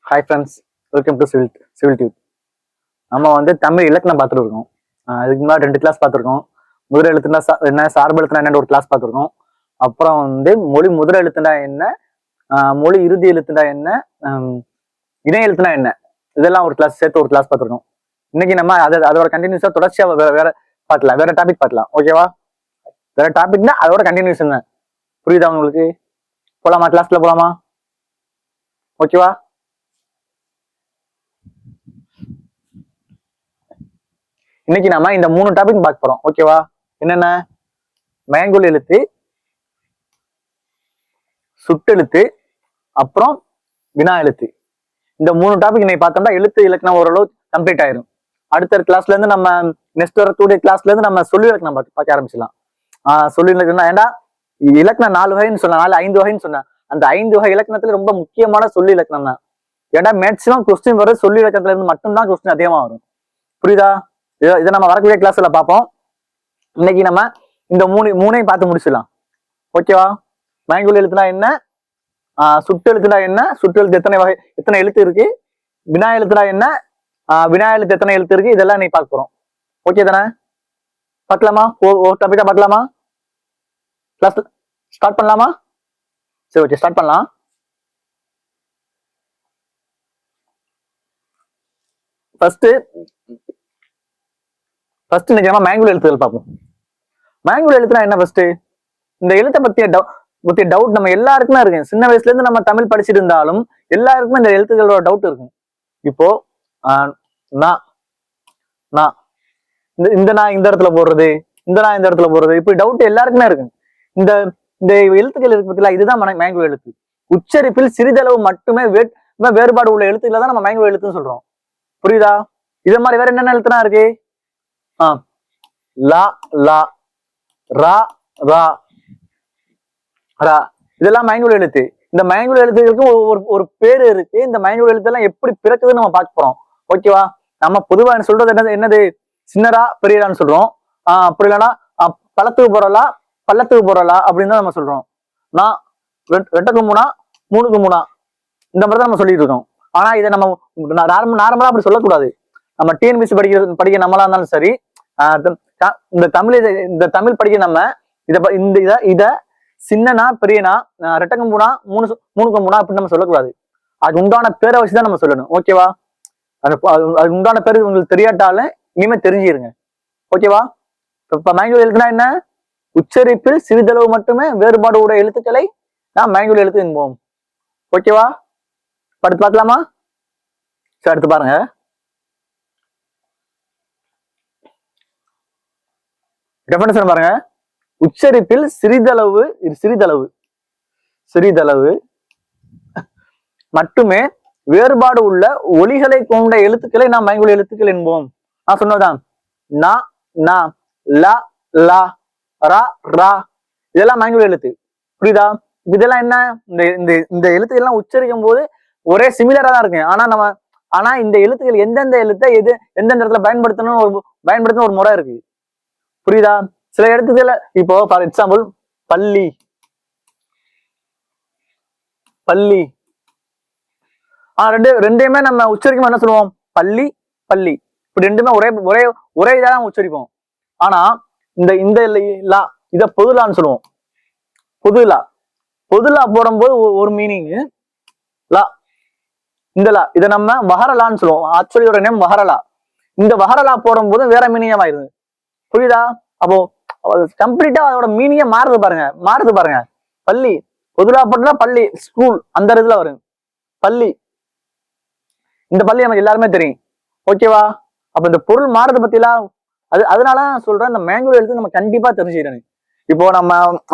Hi friends, welcome to civil tube. நம்ம தமிழ் இலக்கணம் பார்த்துட்டு இருக்கோம். இதுக்கு முன்னாடி 2 கிளாஸ் பார்த்துருக்கோம். முதல் எழுத்துனா என்ன, சார்பு எழுத்துனா என்னன்னு ஒரு கிளாஸ் பார்த்துருக்கோம். அப்புறம் மொழி முதல் எழுத்துனா என்ன, மொழி இறுதி எழுத்துனா என்ன, இணை எழுத்துனா என்ன, இதெல்லாம் ஒரு கிளாஸ் சேர்த்து ஒரு கிளாஸ் பார்த்துருக்கோம். இன்னைக்கு நம்ம அதோட கண்டினியூஸா தொடர்ச்சியா வேற பார்க்கலாம், வேற டாபிக் பார்க்கலாம். ஓகேவா? வேற டாபிக்னா அதோட கண்டினியூஷன் தான். புரியுதா உங்களுக்கு? போலாமா? கிளாஸ்ல போலாமா? ஓகேவா? இன்னைக்கு நாம இந்த 3 டாபிக் பார்க்க போறோம். ஓகேவா? என்னென்ன? மேங்குல் எழுத்து, சுட்டெழுத்து, அப்புறம் வினா எழுத்து. இந்த 3 டாபிக் இன்னைக்கு பார்த்தோம்னா எழுத்து இலக்கணம் ஓரளவு கம்ப்ளீட் ஆயிரும். அடுத்த கிளாஸ்ல இருந்து நம்ம நெக்ஸ்ட் வரக்கூடிய கிளாஸ்ல இருந்து நம்ம சொல்லி இலக்கணம் பார்க்க ஆரம்பிச்சிடலாம். சொல்லி இலக்கணம் ஏண்டா இலக்கணம் 4 வகைன்னு சொன்ன, 5 வகைன்னு சொன்னேன். அந்த 5 வகை இலக்கணத்துல ரொம்ப முக்கியமான சொல்லி இலக்கணம் தான். ஏன்னா மேக்சிமம் கொஸ்டின் வரும் சொல்லி இலக்கணத்துல இருந்து மட்டும்தான் கொஸ்டின் அதிகமா வரும். புரியுதா? இதை நம்ம வரக்கூடிய கிளாஸ்ல பார்ப்போம். இன்னைக்கு நம்ம இந்த மூணையும் பார்த்து முடிச்சிடலாம். ஓகேவா? மேங்குல் எழுத்துனா என்ன, சுட்டெழுத்துனா என்ன, சுட்டெழுத்து எத்தனை எழுத்து இருக்கு, வினா எழுத்துனா என்ன, வினா எழுத்து எத்தனை எழுத்து இருக்கு, இதெல்லாம் நீ பார்க்க போறோம். ஓகே தானே? பார்க்கலாமா? ஒரு டாபிக்கா பார்க்கலாமா? கிளாஸ் ஸ்டார்ட் பண்ணலாமா? சரி, ஓகே, ஸ்டார்ட் பண்ணலாம். ஃபர்ஸ்ட் இன்னைக்கு நம்ம மேங்குல் எழுத்துக்கள் பார்ப்போம். மேங்குல் எழுத்துனா என்ன? ஃபர்ஸ்ட் இந்த எழுத்தை பத்திய டவுட் நம்ம எல்லாருக்குமே இருக்கு. சின்ன வயசுல இருந்து நம்ம தமிழ் படிச்சுட்டு இருந்தாலும் எல்லாருக்குமே இந்த எழுத்துக்களோட டவுட் இருக்கும். இப்போ இந்த நான் இந்த இடத்துல போடுறது, இந்த நான் இந்த இடத்துல போடுறது, இப்படி டவுட் எல்லாருக்குமே இருக்கு. இந்த இந்த எழுத்துக்கள் இருக்கு பத்தில, இதுதான் மேங்குல் எழுத்து. உச்சரிப்பில் சிறிதளவு மட்டுமே வேறுபாடு உள்ள எழுத்துக்களை தான் நம்ம மேங்குல் எழுத்துன்னு சொல்றோம். புரியுதா? இத மாதிரி வேற என்னென்ன எழுத்துனா இருக்கு? லா லா, ரா ரா ரா, இதெல்லாம் மேங்குல் எழுத்து. இந்த மேங்குல் எழுத்துக்களுக்கு ஒரு பேரு இருக்கு. இந்த மேங்குல் எழுத்தெல்லாம் எப்படி பிறக்குதுன்னு நம்ம பார்க்க போறோம். ஓகேவா? நம்ம பொதுவா சொல்றது என்னது, சின்னரா பெரியரான்னு சொல்றோம். அப்படி இல்லைன்னா பழத்துக்கு போறலா, பள்ளத்துக்கு போறலா அப்படின்னு தான் நம்ம சொல்றோம். நான் 2க்கு 3, 3க்கு 3, இந்த மாதிரி தான் நம்ம சொல்லிட்டு இருக்கோம். ஆனா இதை நம்ம நார்மலா அப்படி சொல்லக்கூடாது. நம்ம டிஎன்பிசி படிக்க நம்மளா இருந்தாலும் சரி, இந்த தமிழ் படிக்க நம்ம இத சின்னனா பெரியனா, 2க்கு 3, 3க்கு 3 அப்படின்னு நம்ம சொல்லக்கூடாது. அது உண்டான பேரை வச்சுதான் நம்ம சொல்லணும். ஓகேவா? அது உண்டான பேரு உங்களுக்கு தெரியாட்டாலும் இனிமே தெரிஞ்சிருங்க. ஓகேவா? இப்ப மேங்குல் எழுத்துனா என்ன? உச்சரிப்பில் சிறிதளவு மட்டுமே வேறுபாடு உடைய எழுத்துக்களை நான் மேங்குல் எழுத்து என்போம். ஓகேவா? அடுத்து பார்க்கலாமா? சரி, அடுத்து பாருங்க. டெஃபினிஷன் பாருங்க. உச்சரிப்பில் சிறிதளவு மட்டுமே வேறுபாடு உள்ள ஒலிகளை கொண்ட எழுத்துக்களை நாம் மேங்குல் எழுத்துக்கள் என்போம். நான் சொன்னதான் நா நா, லா லா, ரா ரா, இதெல்லாம் மேங்குல் எழுத்து. புரியுதா? இதெல்லாம் என்ன, இந்த எழுத்துக்கள்லாம் உச்சரிக்கும் போது ஒரே சிமிலரா தான் இருக்கு. ஆனா இந்த எழுத்துக்கள் எந்தெந்த எழுத்தை எந்தெந்த இடத்துல பயன்படுத்தணும் ஒரு முறை இருக்கு. புரியுதா? சில எழுத்துக்கள் இப்போ ஃபார் எக்ஸாம்பிள் பள்ளி, ரெண்டையுமே நம்ம உச்சரிக்கும் என்ன சொல்லுவோம்? பள்ளி பள்ளி, இப்படி ரெண்டுமே ஒரே இதான் உச்சரிப்போம். ஆனா இந்த இத பொதுலான்னு சொல்லுவோம். பொதுலா போடும்போது ஒரு மீனிங் லா. இந்த லா இதை நம்ம வஹரலான்னு சொல்லுவோம். ஆக்சுவலியோட நேம் வஹரலா. இந்த வஹரலா போடும்போது வேற மீனிங் ஆயிருது. புரியுதா? அப்போ கம்ப்ளீட்டா அதோட மீனிங்கே மாறுது பாருங்க. பள்ளி பொதுலா போட்டா பள்ளி, ஸ்கூல் அந்த இடத்துல வரும். பள்ளி, இந்த பள்ளி நமக்கு எல்லாருமே தெரியும். ஓகேவா? அப்ப இந்த பொருள் மாறுது பத்திலாம். அதனால சொல்றேன், இந்த மேங்குல் எழுத்து நம்ம கண்டிப்பா தெரிஞ்சுக்கணும். இப்போ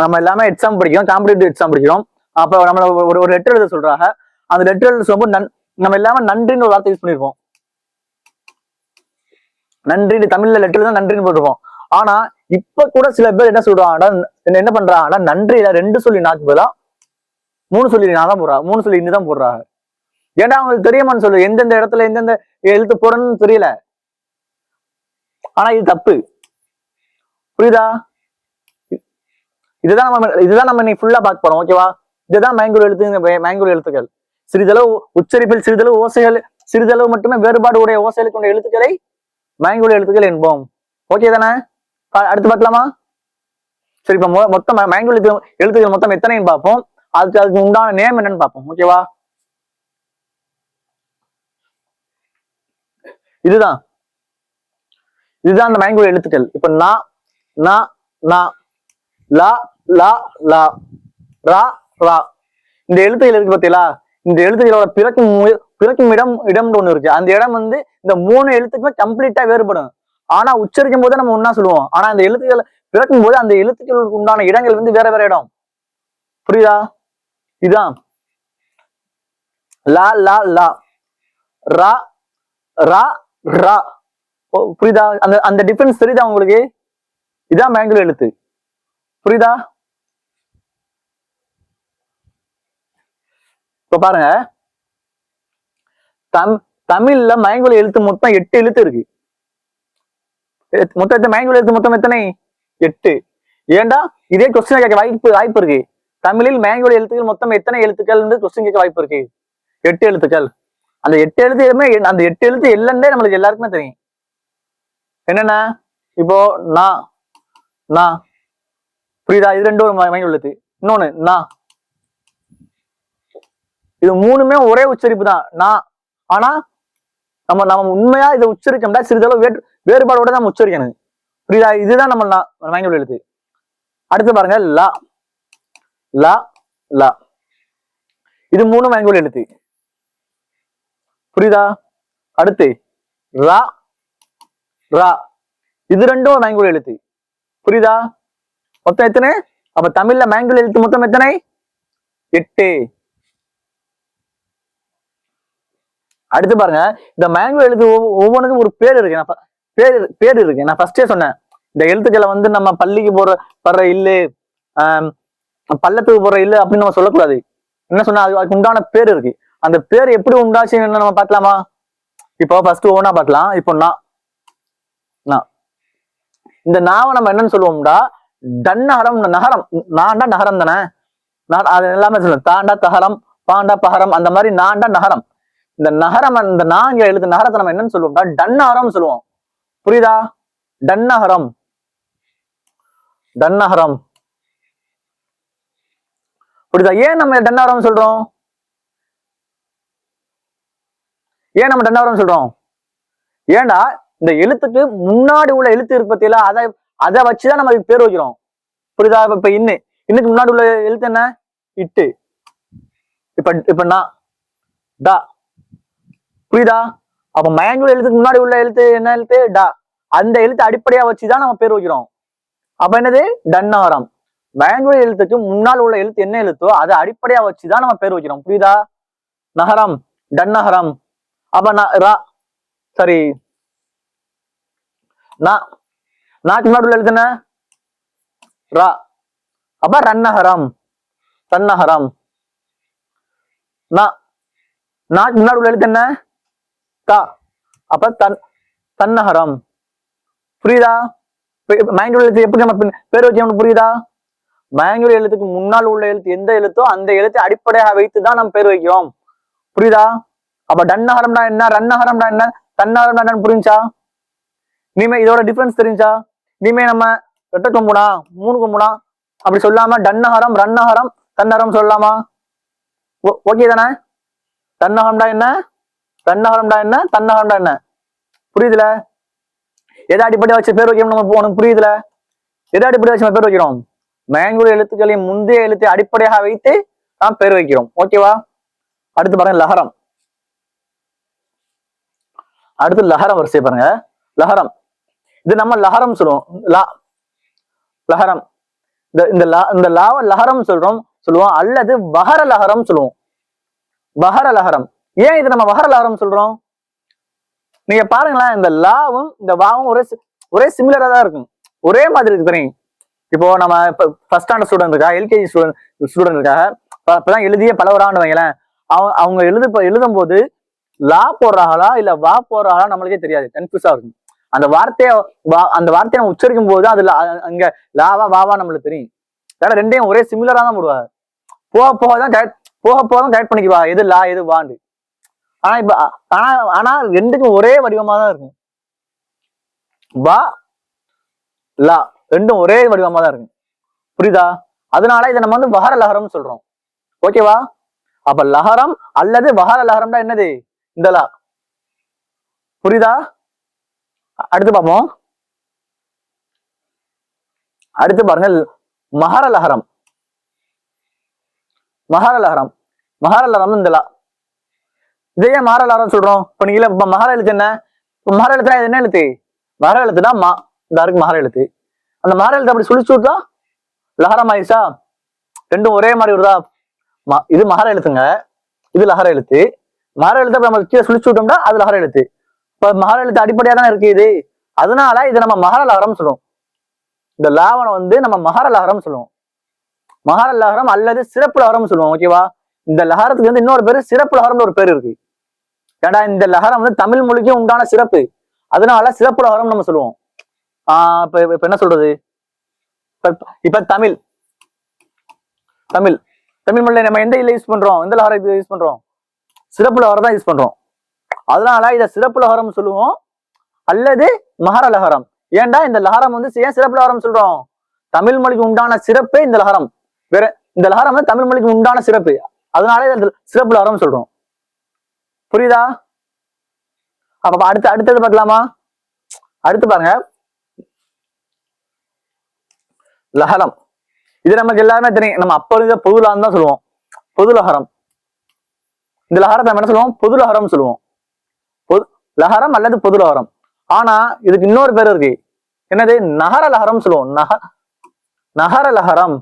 நம்ம எல்லாமே எக்ஸாம் படிக்கிறோம், காம்படிட்டிவ் எக்ஸாம் படிக்கிறோம். அப்ப நம்ம ஒரு லெட்டர் எழுத சொல்றாங்க. அந்த லெட்டர் எழுத சொல்லும்போது நம்ம எல்லாமே நன்றின்னு ஒரு வார்த்தை யூஸ் பண்ணிருப்போம். நன்றி, தமிழ்ல லெட்டர் தான் நன்றின்னு போட்டிருப்போம். ஆனா இப்ப கூட சில பேர் என்ன சொல்றாங்க, என்ன பண்றாங்கன்னா, நன்றியில 2 சொல்லி நாக்கு பதிலா 3 சொல்லி நான் தான் போடுறாங்க, 3 சொல்லி இன்னுதான் போடுறாங்க. ஏன்னா அவங்களுக்கு தெரியுமான்னு சொல்லு, எந்தெந்த இடத்துல எந்தெந்த எழுத்து போடணும்னு தெரியல. ஆனா இது தப்பு. புரியுதா? இதுதான் நம்ம இன்னைக்கு ஃபுல்லா பார்க்க போறோம். ஓகேவா? இதுதான் மேங்குல் எழுத்துக்கள். சிறிதளவு உச்சரிப்பில் சிறிதளவு ஓசைகள் சிறிதளவு மட்டுமே வேறுபாடு உடைய ஓசைகள் கொண்ட எழுத்துக்களை மயங்கொழி எழுத்துக்கள் என்போம். ஓகே தானே? அடுத்து பார்க்கலாமா? சரி, இப்ப மொத்தம் மயங்கொழி எழுத்துக்கள் மொத்தம் எத்தனைன்னு பார்ப்போம். அதுக்கு உண்டான நேம் என்னன்னு பார்ப்போம். ஓகேவா? இதுதான் அந்த மயங்கொழி எழுத்துக்கள். இப்ப நா நா நா, லா லா லா, ரா ரா. இந்த எழுத்துக்கள் இருக்கு பார்த்தீங்களா? இந்த எழுத்துக்களோட பிறக்கும் இடம் ஒண்ணு இருக்கு. அந்த இடம் வந்து இந்த 3 எழுத்துக்குமே கம்ப்ளீட்டா வேறுபடும். ஆனா உச்சரிக்கும் போது நம்ம ஒன்னா சொல்லுவோம். ஆனா அந்த எழுத்துக்கள் பிறக்கும் போது அந்த எழுத்துக்களுக்கு உண்டான இடங்கள் வந்து வேற வேற இடம். புரியுதா? இதான் லா லா லா, ரா ரா ரா. புரியுதா? அந்த அந்த டிஃபரன்ஸ் தெரியுதா உங்களுக்கு? இதான் மயங்கொழி எழுத்து. புரியுதா? இப்ப பாருங்க, தமிழ்ல மயங்கொழி எழுத்து மொத்தம் 8 எழுத்து இருக்கு. மொத்தம் மயங்கொழி எழுத்து மொத்தம் எத்தனை? 8. ஏண்டா இதே கொஸ்டின் கேட்க வாய்ப்பு இருக்கு. தமிழில் மயங்கொழி எழுத்துக்கள் மொத்தம் எத்தனை எழுத்துக்கள் கொஸ்டின் கேட்க வாய்ப்பு இருக்கு. 8 எழுத்துக்கள். அந்த 8 எழுத்துமே அந்த 8 எழுத்து இல்லைன்னே நம்மளுக்கு எல்லாருக்குமே தெரியும். என்னென்ன? இப்போ நா நா, புரியுதா? இது 2 ஒரு மயங்கொழி எழுத்து. இன்னொன்னு நா. இது 3மே ஒரே உச்சரிப்பு தான், நா. ஆனா நம்ம உண்மையா இதை உச்சரிக்கோம்னா சிறிதளவு வேறுபாடோட நம்ம உச்சரிக்கணும். புரியுதா? இதுதான் நம்ம மயங்கொழி எழுத்து. அடுத்து பாருங்க, லா லா லா. இது 3 மயங்கொழி எழுத்து. புரியுதா? அடுத்து ரா ரா. இது 2 மயங்கொழி எழுத்து. புரியுதா? மொத்தம் எத்தனை? அப்ப தமிழ்ல மயங்கொழி எழுத்து மொத்தம் எத்தனை? 8. அடுத்து பாருங்க, இந்த மயங்கொழி எழுத்து ஒவ்வொன்றுக்கும் ஒரு பேர் இருக்கு. பேர் இருக்கு. நான் ஃபர்ஸ்டே சொன்னேன், இந்த எழுத்துக்களை வந்து நம்ம பள்ளிக்கு படுற இல்லு, பள்ளத்துக்கு போற இல்லு அப்படின்னு நம்ம சொல்லக்கூடாது. என்ன சொன்னா அதுக்கு உண்டான பேர் இருக்கு. அந்த பேர் எப்படி உண்டாச்சுன்னு நம்ம பார்க்கலாமா? இப்போ ஃபர்ஸ்ட் ஓனா பார்க்கலாம். இப்போ இந்த நாவை நம்ம என்னன்னு சொல்லுவோம்டா, டன்னகரம். நகரம், நான்டா நகரம் தானே. அது எல்லாமே சொல்லுவோம். தாண்டா தகரம், பாண்டா பகரம், அந்த மாதிரி நான்டா நகரம். இந்த நகரம், இந்த நான்கு எழுத்து நகரத்தை நம்ம என்னன்னு சொல்லுவோம்டா, டன்னகரம் சொல்லுவோம். புரியுதா? டன்னகரம் டன்னகரம். புரியுதா? ஏன் நம்ம டன்னகரம் சொல்றோம்? ஏண்டா இந்த எழுத்துக்கு முன்னாடி உள்ள எழுத்து இருக்கு பத்தியில, அதை வச்சுதான் நம்ம பேர் வைக்கிறோம். புரியுதா? இப்ப இன்னுக்கு முன்னாடி உள்ள எழுத்து என்ன? இட்டு. இப்ப நான் டா. புரியுதா? அப்ப மயங்கொழி எழுத்துக்கு முன்னாடி உள்ள எழுத்து என்ன எழுத்து? டா. அந்த எழுத்து அடிப்படையா வச்சுதான் நம்ம பேர் வைக்கிறோம். அப்ப என்னது? டன்னகரம். மயங்கொழி எழுத்துக்கு முன்னால் உள்ள எழுத்து என்ன எழுத்தோ அதை அடிப்படையா வச்சுதான் நம்ம பேர் வைக்கிறோம். புரியுதா? நகரம், டன்னகரம். அப்ப சரி, நாக்கு முன்னாடி உள்ள எழுத்து என்ன? ரா. அப்ப ரன்னகரம், தன்னகரம். நாக்கு முன்னாடி உள்ள எழுத்து என்ன? தா. அப்ப தன்னகரம். புரியுதா? மயங்கொழி எழுத்து எப்படி நம்ம பேர் வைக்கணும்? புரியுதா? மயங்கொழி எழுத்துக்கு முன்னால் உள்ள எழுத்து எந்த எழுத்தோ அந்த எழுத்தை அடிப்படையாக வைத்துதான் நம்ம பேர் வைக்கிறோம். புரியுதா? அப்ப டன்னகரம்டா என்ன, ரன்னகரம்டா என்ன, தன்னகரம்டா என்னன்னு புரிஞ்சா? நீமே இதோட டிஃபரன்ஸ் தெரிஞ்சா? நீமே நம்ம 2 கொம்புனா 3 கொம்புனா அப்படி சொல்லாம டன்னகரம், ரன்னகரம், தன்னகரம் சொல்லலாமா? ஓகே தானே? தன்னகரம்டா என்ன, தன்னகரம்டா என்ன, தன்னகரம்டா என்ன? புரியுதுல? எதை அடிப்படையா வச்சு பேர் வைக்கணும் நம்ம உனக்கு புரியுதுல? எதை அடிப்படையா வச்சு நம்ம பேர் வைக்கிறோம்? மயங்கொழி எழுத்துக்களின் முந்தைய எழுத்தை அடிப்படையாக வைத்து நாம் பேர் வைக்கிறோம். ஓகேவா? அடுத்து பாருங்க, லகரம். அடுத்து லகரம் வரிசை பாருங்க. லகரம், இது நம்ம லகரம் சொல்லுவோம். லகரம். இந்த லாவ லகரம் சொல்லுவோம் அல்லது வகர லகரம் சொல்லுவோம். வகர லகரம். ஏன் இது நம்ம வகர லகரம் சொல்றோம்? நீங்க பாருங்களேன், இந்த லாவும் இந்த வாவும் ஒரே சிமிலரா தான் இருக்கும், ஒரே மாதிரி இருக்கு. தெரியும்? இப்போ நம்ம ஃபர்ஸ்ட் ஸ்டாண்டர்ட் ஸ்டூடெண்ட் இருக்கா, எல்கேஜி ஸ்டூடெண்ட் இருக்காங்க, இப்பதான் எழுதிய பலவரான்னு வைங்களேன். அவங்க எழுதும் போது லா போடுறாங்களா இல்ல வா போடுறாங்களா நம்மளுக்கே தெரியாது, கன்ஃபியூஸா இருக்கும். அந்த வார்த்தையை நம்ம உச்சரிக்கும் போது அதுல அங்க லாவா வாவா நம்மளுக்கு தெரியும். ஏன்னா ரெண்டையும் ஒரே சிமிலரா தான் போடுவாங்க. போக போக தான் போக போக கரெக்ட் பண்ணிக்குவா எது லா எது வாண்டு. ஆனா இப்ப ஆனா ஆனா ரெண்டுக்கும் ஒரே வடிவமா தான் இருக்கும். பா லா ரெண்டும் ஒரே வடிவமா தான் இருக்கு. புரியுதா? அதனால இதை நம்ம வந்து வஹர லஹரம் சொல்றோம். ஓகேவா? அப்ப லஹரம் அல்லது வஹர லஹரம்னா என்னது? இந்த லா. புரியுதா? அடுத்து பார்ப்போம். அடுத்து பாருங்க மஹர லஹரம். மஹர லஹரம் மஹர லஹரம் இந்த லா. இதையே மஹர லஹரம் சொல்றோம். இப்ப நீங்க மஹர எழுத்து என்ன? இப்ப மஹர எழுத்துனா இது என்ன எழுத்து? மஹர எழுத்துனா மா. இந்த இருக்கு மஹர எழுத்து. அந்த மஹர எழுத்து அப்படி சுழிச்சு விட்டா லஹரம் ஆயிடுச்சா? ரெண்டும் ஒரே மாதிரி வருதா? இது மஹர எழுத்துங்க, இது லஹர எழுத்து. மஹர எழுத்து நம்ம கீழே சுழிச்சு விட்டோம்னா அது லஹர எழுத்து. இப்ப மஹர எழுத்து அடிப்படையா தான் இருக்கு இது. அதனால இதை நம்ம மஹர லஹரம் சொல்லுவோம். இந்த லாவனை வந்து நம்ம மஹர லஹரம் சொல்லுவோம். மஹர லஹரம் அல்லது சிறப்பு லஹரம் சொல்லுவோம். ஓகேவா? இந்த லஹரத்துக்கு வந்து இன்னொரு பேரு சிறப்பு லஹரம்னு ஒரு பேர் இருக்கு. ஏன்னா இந்த லஹரம் வந்து தமிழ் மொழிக்கு உண்டான சிறப்பு. அதனால சிறப்பு லஹரம் நம்ம சொல்லுவோம். இப்ப என்ன சொல்றது? இப்ப தமிழ் தமிழ் தமிழ் மொழியில நம்ம எந்த இல்ல யூஸ் பண்றோம்? எந்த லஹரம் யூஸ் பண்றோம்? சிறப்பு லஹரம் தான் யூஸ் பண்றோம். அதனால இதை சிறப்பு லஹரம் சொல்லுவோம் அல்லது மஹர லஹரம். ஏன்டா இந்த லஹரம் வந்து ஏன் சிறப்பு லஹரம் சொல்றோம்? தமிழ் மொழிக்கு உண்டான சிறப்பே இந்த லஹரம். வேற இந்த லஹரம் வந்து தமிழ் மொழிக்கு உண்டான சிறப்பு. அதனால சிறப்பு லஹரம் சொல்றோம். புரியுதா? அப்ப அடுத்தது பார்க்கலாமா? அடுத்து பாருங்க லஹரம். இது நமக்கு எல்லாருமே தெரியும். நம்ம அப்ப இருந்த பொது லஹரம் தான் சொல்லுவோம். பொது லஹரம். இந்த லஹரத்தை நம்ம என்ன சொல்லுவோம்? பொது லஹரம் சொல்லுவோம். லஹரம் அல்லது பொது லஹரம். ஆனா இதுக்கு இன்னொரு பேர் இருக்கு. என்னது? நகர லஹரம் சொல்லுவோம். நகர லஹரம்.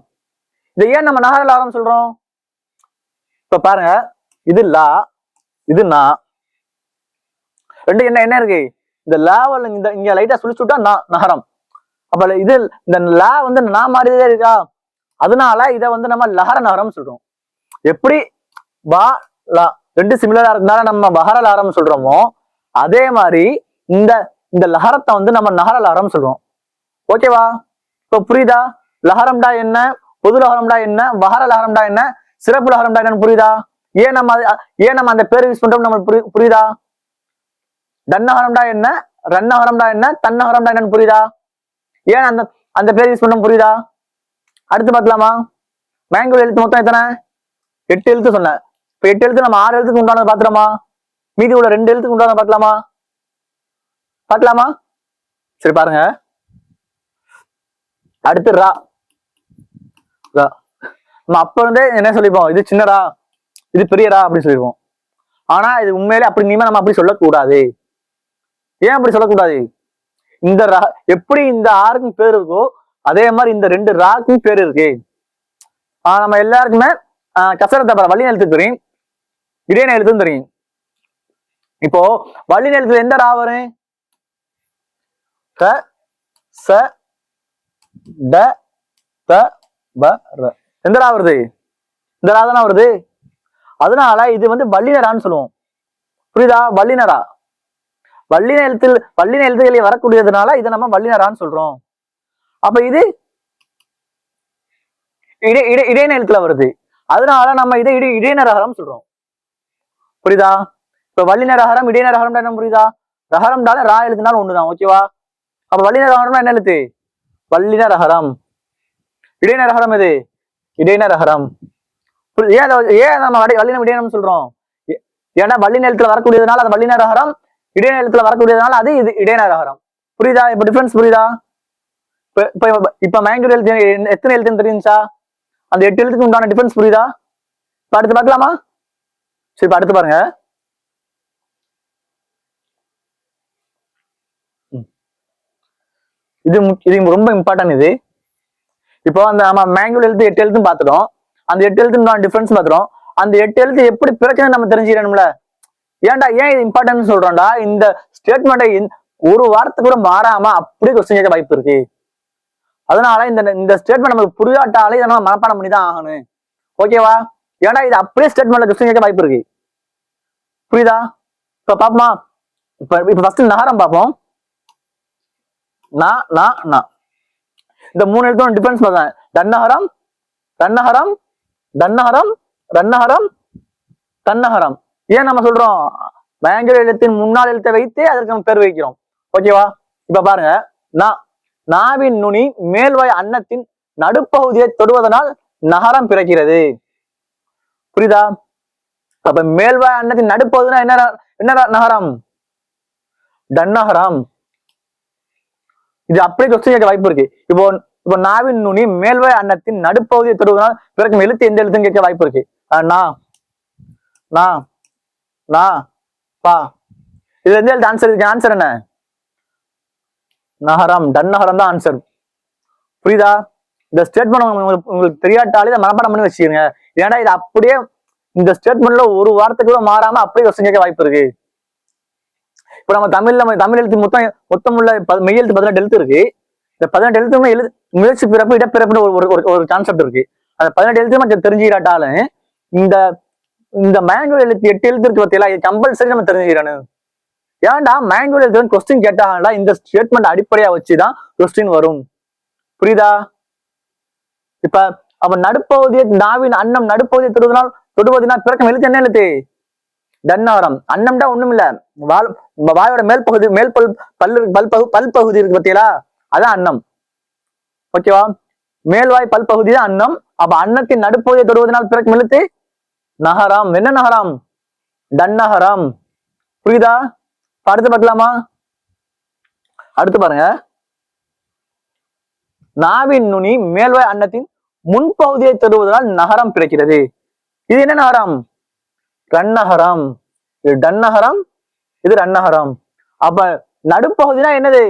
இதை ஏன் நம்ம நகர லஹரம் சொல்றோம்? இப்ப பாருங்க, இது லா, இது நா. ரெண்டு என்ன இருக்கு? இந்த லாவல் இங்க லைட்டா சுழிச்சு விட்டா நகரம். அப்ப இது இந்த லா வந்து நா மாதிரியே இருக்கா? அதனால இதை வந்து நம்ம லஹர நகரம் சொல்றோம். எப்படி பா லா ரெண்டு சிமிலரா இருக்கனால நம்ம வஹர லஹரம் சொல்றோமோ, அதே மாதிரி இந்த இந்த லஹரத்தை வந்து நம்ம நகர லஹரம் சொல்றோம். ஓகேவா? இப்ப புரியுதா? லஹரம்டா என்ன, பொது லஹரம்டா என்ன, வஹர லஹரம்டா என்ன, சிறப்பு லஹரம்டா என்னன்னு புரியுதா? ஏன் நம்ம அந்த பேர் யூஸ் பண்றோம் நம்மளுக்கு புரியுதா? தன்னஹரம்டா என்ன, ரன்னஹரம்டா என்ன, தன்னஹரம்டா என்னன்னு புரியுதா? ஏன் அந்த அந்த பேர் யூஸ் பண்ண புரியுதா? அடுத்து பார்க்கலாமா? மேங்கோ எழுத்து மொத்தம் எத்தனை? 8 எழுத்து சொன்னேன். இப்ப 8 எழுத்து நம்ம 6 எழுத்துக்கு உண்டானது பாத்துறோமா? மீதி உள்ள 2 எழுத்துக்கு உண்டானது பார்க்கலாமா? சரி பாருங்க. அடுத்து ரா. நம்ம அப்ப இருந்தே என்ன சொல்லிப்போம்? இது சின்னரா, இது பெரியரா அப்படின்னு சொல்லிடுவோம். ஆனா இது உண்மையிலே அப்படி நம்ம அப்படி சொல்லக்கூடாது. ஏன் அப்படி சொல்லக்கூடாது? இந்த ரா எப்படி இந்த ஆறுக்கும் பேர் இருக்கோ அதே மாதிரி இந்த 2 ராக்கும் பேர் இருக்கு. நம்ம எல்லாருக்குமே கசரத்தை வள்ளி எழுத்து தெரியும், இடையின எழுத்துன்னு தெரியும். இப்போ வள்ளி எழுத்துல எந்த ரா வரும்? க ச ட த ப ர. எந்த ரா வருது? இந்த ரா தானே வருது. அதனால இது வந்து வல்லினரான்னு சொல்லுவோம். புரியுதா? வல்லினரா. வல்லின எழுத்துக்களை வரக்கூடியதுனால இதை நம்ம வல்லினரான்னு சொல்றோம். அப்ப இது இடையின எழுத்துல வருது. அதனால நம்ம இதை இடையினரகரம் சொல்றோம். புரியுதா? இப்ப வல்லினரகரம் இடையினரகரம் என்ன புரியுதா? ரகரம்னால ரா எழுத்துனாலும் ஒண்ணுதான். ஓகேவா? அப்ப வல்லினரகரம்னா என்ன எழுத்து? வல்லினரகரம். இடையினரகரம் எது? இடையினரகரம். ஏன் நம்ம வல்லினம் இடையினம் சொல்றோம்? ஏன்னா வல்லின எழுத்துல வரக்கூடியதுனால அது வல்லினரகரம், இடையின எழுத்துல வரக்கூடியதுனால அது இது இடையினரகரம். புரியுதா? இப்ப டிஃபரன்ஸ் புரியுதா? இப்ப மேங்கோ எழுத்து எத்தனை எழுத்துன்னு தெரியுச்சா? அந்த 8 எழுத்துக்கு உண்டான டிஃபரன்ஸ் புரியுதா? இப்ப அடுத்து பார்க்கலாமா? சரி, இப்ப அடுத்து பாருங்க. இது ரொம்ப இம்பார்ட்டன்ட். இது இப்போ அந்த நம்ம மேங்கோ எழுத்து 8 எழுத்துன்னு பார்த்துட்டோம். அந்த 8 எழுத்துக்கு டிஃபரன்ஸ் பார்த்துட்டோம். அந்த 8 எழுத்து எப்படி பிறக்குன்னு நம்ம தெரிஞ்சுக்கணும்ல. ஏன்டா ஏன் இது இம்பார்ட்டன்ஸ் சொல்றோம்டா? இந்த ஸ்டேட்மெண்ட்டை ஒரு வாரத்துக்கு கூட மாறாம அப்படியே கொஸ்டின் கேட்க வாய்ப்பு இருக்கு. அதனால இந்த ஸ்டேட்மெண்ட் நமக்கு புரியாட்டாலே இதை நம்ம மனப்பாடம் பண்ணி தான் ஆகணும். ஓகேவா? ஏன்னா இது அப்படியே ஸ்டேட்மெண்ட்ல கொஸ்டின் கேட்க வாய்ப்பு இருக்கு. புரியுதா? இப்ப பாப்போமா? இப்ப ஃபர்ஸ்ட் நகரம் பார்ப்போம். இந்த 3 எழுத்தோட டிஃபரன்ஸ் பார்த்தேன். தன்னஹரம், தன்னஹரம், தன்னஹரம், ரன்னஹரம் தன்னஹரம். ஏன் நம்ம சொல்றோம்? மயங்கல் எழுத்தின் முன்னாள் எழுத்தை வைத்து அதற்கு நம்ம பேர் வைக்கிறோம். ஓகேவா? இப்ப பாருங்க, நாவின் நுனி மேல்வாய் அன்னத்தின் நடுப்பகுதியை தொடுவதனால் நகரம் பிறக்கிறது. புரியுதா? அப்ப மேல்வாய் அன்னத்தின் நடுப்பகுதினா என்ன என்ன நகரம்? டன்னகரம். இது அப்படியே கொஸ்டின் கேட்க வாய்ப்பு இருக்கு. இப்போ நாவின் நுனி மேல்வாய் அன்னத்தின் நடுப்பகுதியை தொடுவதனால் பிறக்கும் எழுத்து எந்த எழுத்துன்னு கேட்க வாய்ப்பு இருக்கு. பா. இதுல எந்த எழுத்து ஆன்சர் இருக்கு? ஆன்சர் என்ன? நகரம், டன்னகரம் தான் ஆன்சர். புரியுதா? இந்த ஸ்டேட்மெண்ட் உங்களுக்கு தெரியாட்டாலே இதை மனப்பாடம் பண்ணி வச்சுக்கோங்க. ஏன்னா இது அப்படியே இந்த ஸ்டேட்மெண்ட்ல ஒரு வார்த்தை கூட மாறாம அப்படியே கொஸ்டின் கேட்க வாய்ப்பு இருக்கு. இப்ப நம்ம தமிழ் எழுத்து மொத்தம் உள்ள மெய் எழுத்து 18 எழுத்து இருக்கு. இந்த 18 எழுத்து முயற்சி பிறப்பு இடப்பிறப்புன்னு ஒரு கான்செப்ட் இருக்கு. அந்த 18 எழுத்து நம்ம தெரிஞ்சுக்கிட்டாலும் இந்த மேனுவல் எழுத்து 8 எழுத்து இருக்கு பார்த்தீங்களா, இது கம்பல்சரி நம்ம தெரிஞ்சுக்கிறேன். ஏன்டா மேனுவல் எழுத்து கொஸ்டின் கேட்டாங்கடா இந்த ஸ்டேட்மெண்ட் அடிப்படையா வச்சுதான் கொஸ்டின் வரும். புரியுதா? இப்ப அவன் நடுப்பகுதியை நாவின் அன்னம் நடுப்பகுதியை தொடுவதனால் பிறக்கும் எழுத்து என்ன எழுத்து? டன்னகரம். அன்னம்டா ஒண்ணும் இல்ல, வாயோட மேல் பல்பகுதி இருக்கு பார்த்தீங்களா, அதான் அன்னம். ஓகேவா? மேல்வாய் பல்பகுதி தான் அன்னம். அப்ப அன்னத்தின் நடுப்பகுதியை தொடுவதனால் பிறக்கும் எழுத்து நகரம். என்ன நகரம்? டன்னகரம். புரியுதா? அடுத்து பார்க்கலாமா? அடுத்து பாருங்க, நாவின் நுனி மேல்வாய் அன்னத்தின் முன்பகுதியை தொடுவதனால் நகரம் பிறக்கிறது. இது என்ன நகரம்? ரன்னகரம். இது டன்னகரம், இது ரன்னகரம். அப்ப நடுப்பகுதினா என்னது?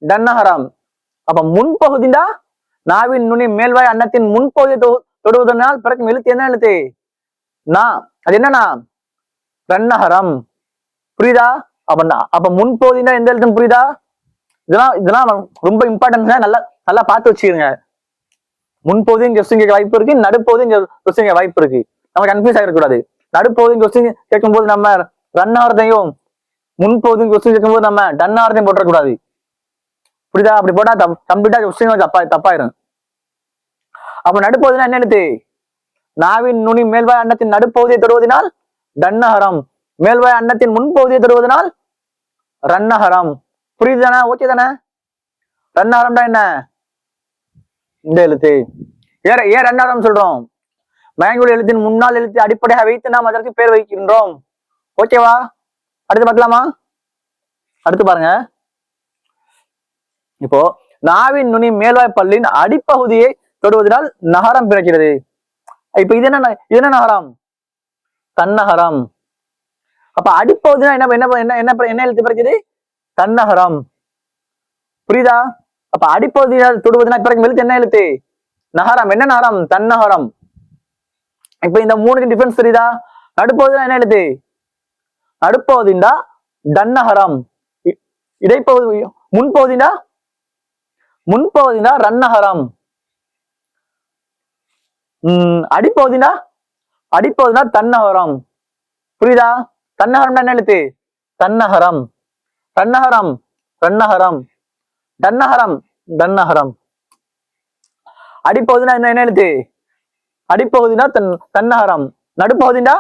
டன்னகரம். அப்ப முன்பகுதினா நாவின் நுனி மேல்வாய் அன்னத்தின் முன்பகுதியை தொடுவதனால் பிறக்கும் எழுத்து என்ன எழுத்து? அது என்னன்னா ரன்னகரம். புரியுதா? அப்ப முன்பகுதினா எந்த எழுத்துன்னு புரியுதா? இதெல்லாம் ரொம்ப இம்பார்ட்டன்ஸ். நல்லா பார்த்து வச்சுக்கிறீங்க. முன்பகுதியும் கொஸ்டின் கேட்க வாய்ப்பு இருக்கு, நடுப்பகுதியும் கொஸ்டின் கேட்க வாய்ப்பு இருக்கு. நம்ம கன்ஃபியூஸ் ஆகிடக்கூடாது. நடுப்பகுதியும் கொஸ்டின் கேட்கும்போது நம்ம ரன்னகரத்தையும், முன்பகுதியும் கொஸ்டின் கேட்கும்போது நம்ம டன்னகரத்தையும் போட்டக்கூடாது. புரியுதா? அப்படி போட்டா கம்ப்ளீட்டா கொஸ்டின் தப்பாயிரும். அப்ப நடுப்பகுதினா என்ன எழுத்து? நாவின் நுனி மேல்வாய் அன்னத்தின் நடுப்பகுதியை தொடுவதனால் டன்னகரம். மேல்வாய் அன்னத்தின் முன்பகுதியை தொடுவதனால் ரன்னகரம். புரியுது தானே? ஓகே தானே? ரன்னகரம்டா என்ன? இந்த எழுத்து. ஏன் ரன்னகரம் சொல்றோம்? மயங்குள் எழுத்தின் முன்னாள் எழுத்து அடிப்படையாக வைத்து நாம் அதற்கு பேர் வைக்கின்றோம். ஓகேவா? அடுத்து பார்க்கலாமா? அடுத்து பாருங்க, இப்போ நாவின் நுனி மேல்வாய் பல்லின் அடிப்பகுதியை தொடுவதனால் நகரம் பிறக்கிறது. இப்ப இது என்ன நகரம்? தன்னகரம். அப்ப அடிப்பகுதினா என்ன எழுத்து பிறக்குது? தன்னகரம். புரியுதா? அப்ப அடிப்பகுதியால் தொடுவதனால் பிறக்கும் எழுத்து என்ன எழுத்து? நகரம். என்ன நகரம்? தன்னகரம். இப்ப இந்த மூணுக்கு டிஃபரன்ஸ் தெரியுதா? நடுப்பகுதினா என்ன எழுத்து? நடுப்பகுதிண்டா டன்னகரம். இடைப்பகுதி முன்பகுதினா ரன்னகரம். அடிப்பகுதினா தன்னகரம். புரியுதா? தன்னகரம்னா என்ன எழுத்து? தன்னகரம். ரன்னகரம் ரன்னகரம். டன்னகரம் டன்னகரம். அடிப்பகுதினா என்ன எழுத்து? அடிப்பகுதினா தன்னகரம். நடுப்பகுதினா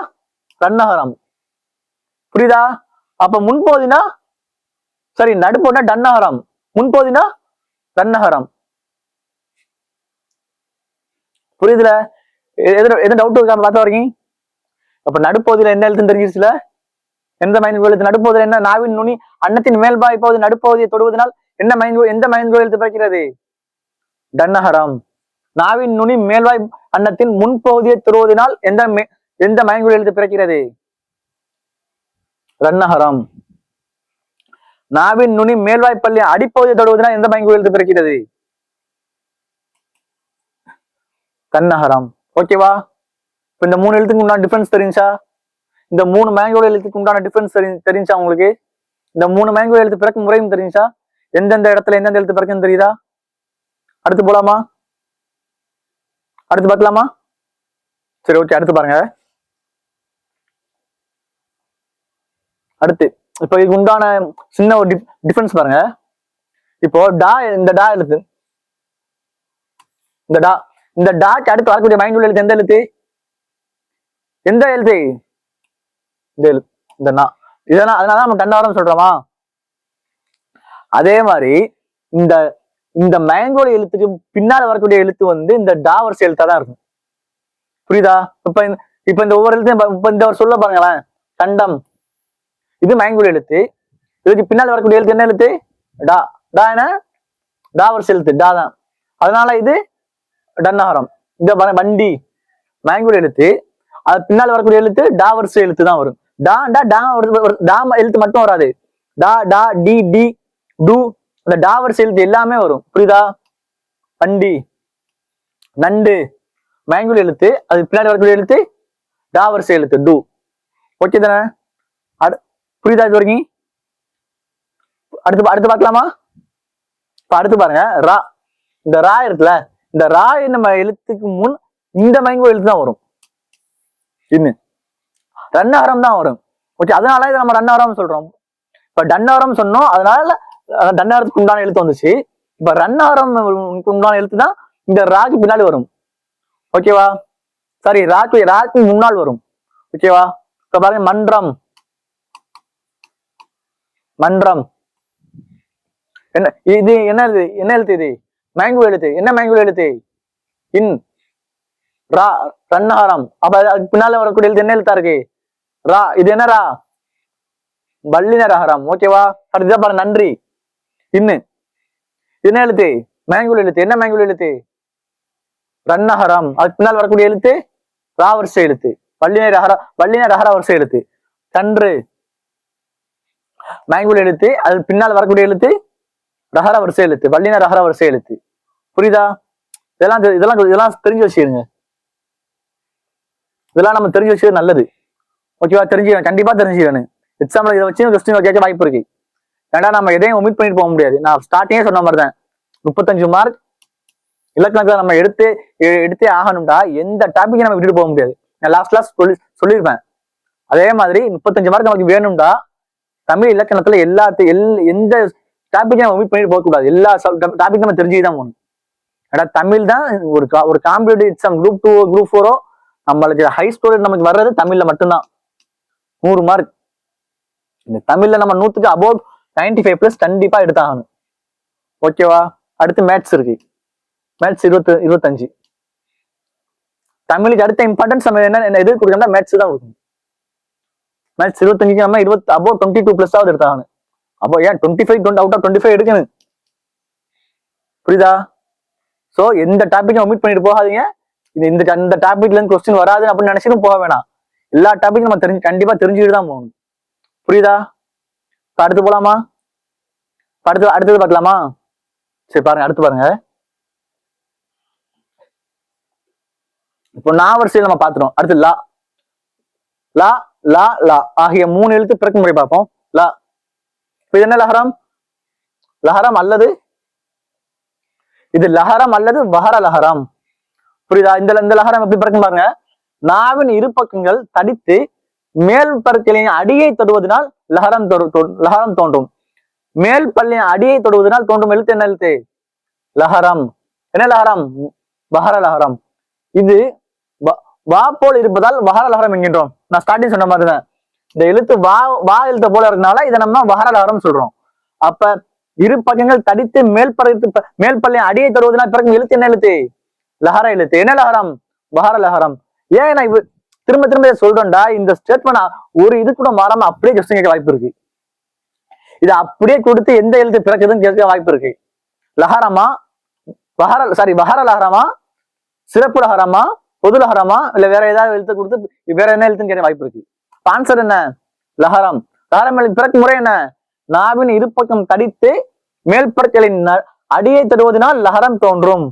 ரன்னகரம். புரியுதா? அப்ப முன்பகுதினா நடுப்பகுதினா டன்னகரம், முன்பகுதினா ரன்னகரம். புரியுதுல? எதுவும் டவுட் இருக்கா? பார்த்து வரீங்க. அப்ப நடுப்பகுதியில என்ன எழுத்துன்னு தெரிஞ்சிருச்சுல? எந்த மைண்ட் எழுத்து? நடுப்பகுதியில என்ன? நாவின் நுனி அன்னத்தின் மேல்பாய் பகுதி நடுப்பகுதியை தொடுவதனால் எந்த மைண்ட் எழுத்து பிறக்கிறது? டன்னகரம். நாவின் நுனி மேல்வாய் அன்னத்தின் முன்பகுதியை தொடுவதனால் எந்த மைண்ட் எழுத்து பிறக்கிறது? ரன்னகரம். நாவின் நுனி மேல்வாய் பள்ளி அடிப்பகுதியை தொடுவதனால் எந்த மைண்ட் எழுத்து பிறக்கிறது? தன்னகரம். ஓகேவா? இப்ப இந்த மூணு எழுத்துக்கு உண்டான டிஃபரன்ஸ் தெரிஞ்சா, இந்த மூணு மேங்கோட எழுத்துக்கு உண்டான டிஃபரன்ஸ் தெரிஞ்சா உங்களுக்கு, இந்த மூணு மேங்கோ எழுத்து பிறக்கும் முறையும் தெரிஞ்சா, எந்தெந்த இடத்துல எந்தெந்த எழுத்து பிறக்குன்னு தெரியுதா? அடுத்து போலாமா? அடுத்து பார்க்கலாமா? சரி, ஓகே. அடுத்து பாருங்க. அடுத்து இப்போ இதுக்கு உண்டான சின்ன ஒரு டிஃபரன்ஸ் பாருங்க. இப்போ இந்த டா எழுத்து, இந்த டாக்கு அடுத்து வரக்கூடிய மைண்ட் உள்ள எழுத்து எந்த எழுத்து? எந்த எழுத்து? இந்த எழுத்து, இந்த நா. இதெல்லாம் அதனால நம்ம டன்னஹரம் சொல்றோமா? அதே மாதிரி இந்த இந்த மேங்கோல எழுத்துக்கு பின்னால வரக்கூடிய எழுத்து வந்து இந்த டா வரிசை எழுத்தா தான் இருக்கும். புரியுதா? இப்ப இந்த ஒவ்வொரு எழுத்தையும் இப்ப இந்த சொல்ல பாருங்களேன். கண்டம், இது மேங்கோல எழுத்து. இதுக்கு பின்னால் வரக்கூடிய எழுத்து என்ன எழுத்து? டா. டா என்ன? டா வரிசை எழுத்து, டா தான். அதனால இது டன்னஹரம். இந்த வண்டி மேங்கோல எழுத்து, அது பின்னால் வரக்கூடிய எழுத்து டா வரிசை எழுத்து தான் வரும். டா எழுத்து மட்டும் வராது. டா டா டி டி டு, அந்த டா வரிசை எழுத்து எல்லாமே வரும். புரியுதா? வண்டி, நண்டு மேங்கோல எழுத்து, அது பின்னாடி வரக்கூடிய எழுத்து டா வரிசை எழுத்து, டு. ஓகே தானே? புரியுதா இது வரைக்கும்? அடுத்து பார்க்கலாமா? இப்ப அடுத்து பாருங்க, ரா. இந்த ரா இருக்குல்ல, இந்த ரா நம்ம எழுத்துக்கு முன் இந்த மேங்கோ எழுத்து தான் வரும். இன்னும் ரன்னஹரம் தான் வரும். ஓகே, அதனால இதை நம்ம ரன்னஹரம் சொல்றோம். இப்ப டன்னஹரம் சொன்னோம், அதனால டன்னஹரத்துக்கு உண்டான எழுத்து வந்துச்சு. இப்ப ரன்னஹரம் உண்டான எழுத்து தான் இந்த ராக்கு பின்னாடி வரும். ஓகேவா? சாரி, ராக்கு முன்னால் வரும். ஓகேவா? இப்ப பாருங்க, மன்றம். மன்றம் என்ன? இது என்ன எழுத்து? என்ன எழுத்து இது? மேங்கோ எழுத்து. என்ன மேங்கோ எழுத்து? இன். ரா, ரன்னஹரம். அப்ப அதுக்கு பின்னால வரக்கூடிய எழுத்து என்ன எழுத்தா இருக்கு? ரா. இது என்ன ரா? வல்லினரஹரம். ஓகேவா? அடுத்ததான் பாருங்க, நன்றி. இன்னு. என்ன எழுத்து? மேங்கோ எழுத்து. என்ன மேங்கோ எழுத்து? ரன்னஹரம். அதுக்கு பின்னால் வரக்கூடிய எழுத்து ரா வரிசை எழுத்து, வல்லினரஹர வரிசை எழுத்து. கன்று மேங்கோ எழுத்து, அது பின்னால் வரக்கூடிய எழுத்து ரஹர வரிசை எழுத்து, வல்லினரஹர வரிசை எழுத்து. புரியுதா? இதெல்லாம் தெரிஞ்சு வச்சுருங்க. இதெல்லாம் நம்ம தெரிஞ்சு வச்சது நல்லது. ஓகேவா? கண்டிப்பா தெரிஞ்சுக்கணும். எக்ஸாம்பிள் இதை வச்சு கொஸ்டின் கேட்க வாய்ப்பு இருக்கு. ஏன்னா நம்ம எதையும் ஒமிட் பண்ணிட்டு போக முடியாது. நான் ஸ்டார்டிங்கே சொன்ன மாதிரி தான், 35 மார்க் இலக்கணத்துல நம்ம எடுத்தே ஆகணும்டா. எந்த டாபிக் நம்ம விட்டுட்டு போக முடியாது. நான் லாஸ்ட் சொல்லியிருப்பேன். அதே மாதிரி 35 மார்க் நமக்கு வேணும்டா, தமிழ் இலக்கணத்துல எந்த டாபிக் நம்ம ஒமிட் பண்ணிட்டு போக கூடாது. எல்லா டாபிக் நம்ம தெரிஞ்சுதான் போகணும். ஏன்னா தமிழ் தான் ஒரு காம்படிட்டிவ் எக்ஸாம், குரூப் 2 குரூப் 4 நம்மளுக்கு ஹை ஸ்கோர் நமக்கு வர்றது தமிழ்ல மட்டும்தான். 100 மார்க் இந்த தமிழ்ல நம்ம 100க்கு அபவுட் 95+ கண்டிப்பா எடுத்தாகணும். ஓகேவா? அடுத்து மேத்ஸ் இருக்கு. மேத்ஸ் 25. தமிழுக்கு அடுத்த இம்பார்ட்டன்ஸ் நம்ம என்ன எது கொடுக்கணும்னா மேத்ஸ் தான் கொடுக்கணும். மேத்ஸ் 25க்கு நம்ம அபவுட் 22+ ஆகுது எடுத்தாகணும். அப்போ ஏன் 25 அவுட் ஆஃப் 25 எடுக்கணும். புரியுதா? சோ எந்த டாபிக்கும் ஒமிட் பண்ணிட்டு போகாதீங்க. இந்த டாபிக்ல இருந்து கொஸ்டின் வராது அப்படின்னு நினைச்சிட்டு போக வேணாம். எல்லா டாபிக்கும் நம்ம கண்டிப்பா தெரிஞ்சுக்கிட்டு தான் போகணும். புரியுதா? அடுத்து போலாமா? அடுத்தது பார்க்கலாமா? சரி பாருங்க, அடுத்து பாருங்க. இப்போ நான் வரிசையில் நம்ம பார்த்துட்டோம். அடுத்து லா. லா லா லா ஆகிய 3 எழுத்து பிறக்கும் முறை பார்ப்போம். லா. இது என்ன லஹரம்? லஹரம் அல்லது இது லஹரம் அல்லது வஹர லஹரம். புரியுதா? இந்த லஹரம் எப்படி பிறக்கும் பாருங்க. நாவின் இரு பக்கங்கள் தடித்து மேல் பற்களின் அடியை தொடுவதனால் லஹரம் தோன்றும். மேல் பல்லின் அடியை தொடுவதனால் தோன்றும் எழுத்து என்ன எழுத்து? லஹரம். என்ன லஹரம்? வஹர லஹரம். இது வா போல் இருப்பதால் வஹர லஹரம் என்கின்றோம். நான் ஸ்டார்டிங் சொன்ன மாதிரிதான், இந்த எழுத்து வா எழுத்த போல இருக்கனால இதை நம்ம வஹர லஹரம் சொல்றோம். அப்ப இரு பக்கங்கள் தடித்து மேல் பல்லின் அடியை தொடுவதனால் பிறக்கும் எழுத்து என்ன எழுத்து? லஹர எழுத்து. என்ன லஹரம்? வஹர லஹரம். ஏன் நான் திரும்ப திரும்ப சொல்றேன்டா, இந்த ஸ்டேட்மெண்ட் ஒரு இது கூட மாறாம அப்படியே கொஸ்டின் கேட்க வாய்ப்பு இருக்கு. இதை அப்படியே கொடுத்து எந்த எழுத்து பிறக்குதுன்னு கேட்க வாய்ப்பு இருக்கு. லஹரமா, வஹர லஹரமா, சிறப்பு லஹரமா, பொது லஹரமா, இல்ல வேற ஏதாவது எழுத்து கொடுத்து வேற என்ன எழுத்துன்னு கேட்க வாய்ப்பு இருக்கு. ஆன்சர் என்ன? லஹரம். லஹரம் பிறக்கும் முறை என்ன? நாவின் இருபக்கம் தடித்து மேல்பற்களின் அடியை தருவதனால் லஹரம் தோன்றும்.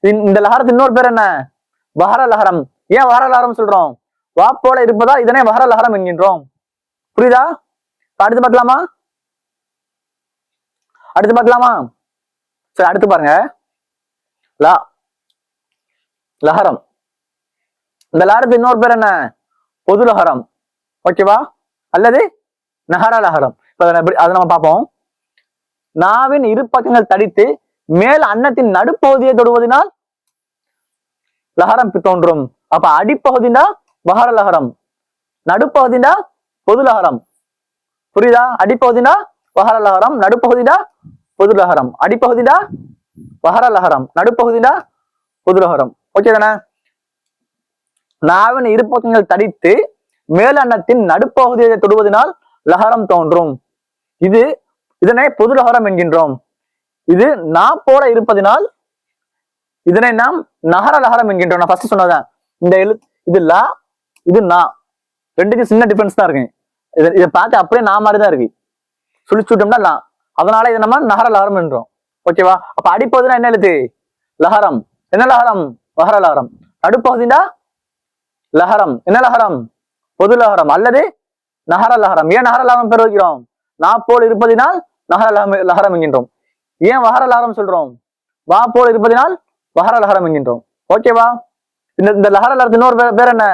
இந்த லஹரத்து இன்னொரு பேர் என்ன? வஹர லஹரம். ஏன் வஹர லஹரம் சொல்றோம்? வா போல இருப்பதால் இதனை வஹர லஹரம் என்கின்றோம். புரியுதா? அடுத்து பார்க்கலாமா? சரி, அடுத்து பாருங்க. லஹரம். இந்த லஹரத்து இன்னொரு பேர் என்ன? பொது லஹரம். ஓகேவா? அல்லது நஹர லஹரம். அதை நம்ம பார்ப்போம். நாவின் இரு பக்கங்கள் தடித்து மேல் அன்னத்தின் நடுப்பகுதியை தொடுவதனால் லஹரம் தோன்றும். அப்ப அடிப்பகுதினா வஹர லஹரம். நடுப்பகுதினா பொது லஹரம். புரியுதா? அடிப்பகுதினா வஹர லஹரம், நடுப்பகுதினா பொது லஹரம். அடிப்பகுதினா வஹர லஹரம், நடுப்பகுதினா பொது லஹரம். ஓகே தானே? நாவின் இரு பக்கங்கள் தடித்து மேல் அன்னத்தின் நடுப்பகுதியை தொடுவதனால் லஹரம் தோன்றும். இதனை பொது லஹரம் என்கின்றோம். இது நா போல இருப்பதனால் இதனை நாம் நகர லஹரம் என்கின்றோம். நான் ஃபர்ஸ்ட் சொன்னதான். இந்த இது லா, இது நா, ரெண்டுக்கும் சின்ன டிஃபரன்ஸ் தான் இருக்கு. இதை பார்த்து அப்படியே நா மாதிரி தான் இருக்கு. சுழிச்சுட்டோம்னா லா, அதனால இதை நம்ம நகர லஹரம் என்றோம். ஓகேவா? அப்ப அடிப்பகுதினா என்ன எழுத்து? லஹரம். என்ன லஹரம்? வஹர லஹரம். நடுப்பகுதினா லஹரம். என்ன லஹரம்? பொது லஹரம் அல்லது நகர லஹரம். ஏன் நகர லஹரம் பெற வைக்கிறோம்? நா போல் இருப்பதினால் நகர லஹரம் என்கின்றோம். ஏன் வஹர லஹரம் சொல்றோம்? வா போல் இருப்பதினால் வஹர லஹரம் என்கின்றோம். ஓகேவா? இந்த லஹர லஹரத்தின் இன்னொரு பேர் என்ன?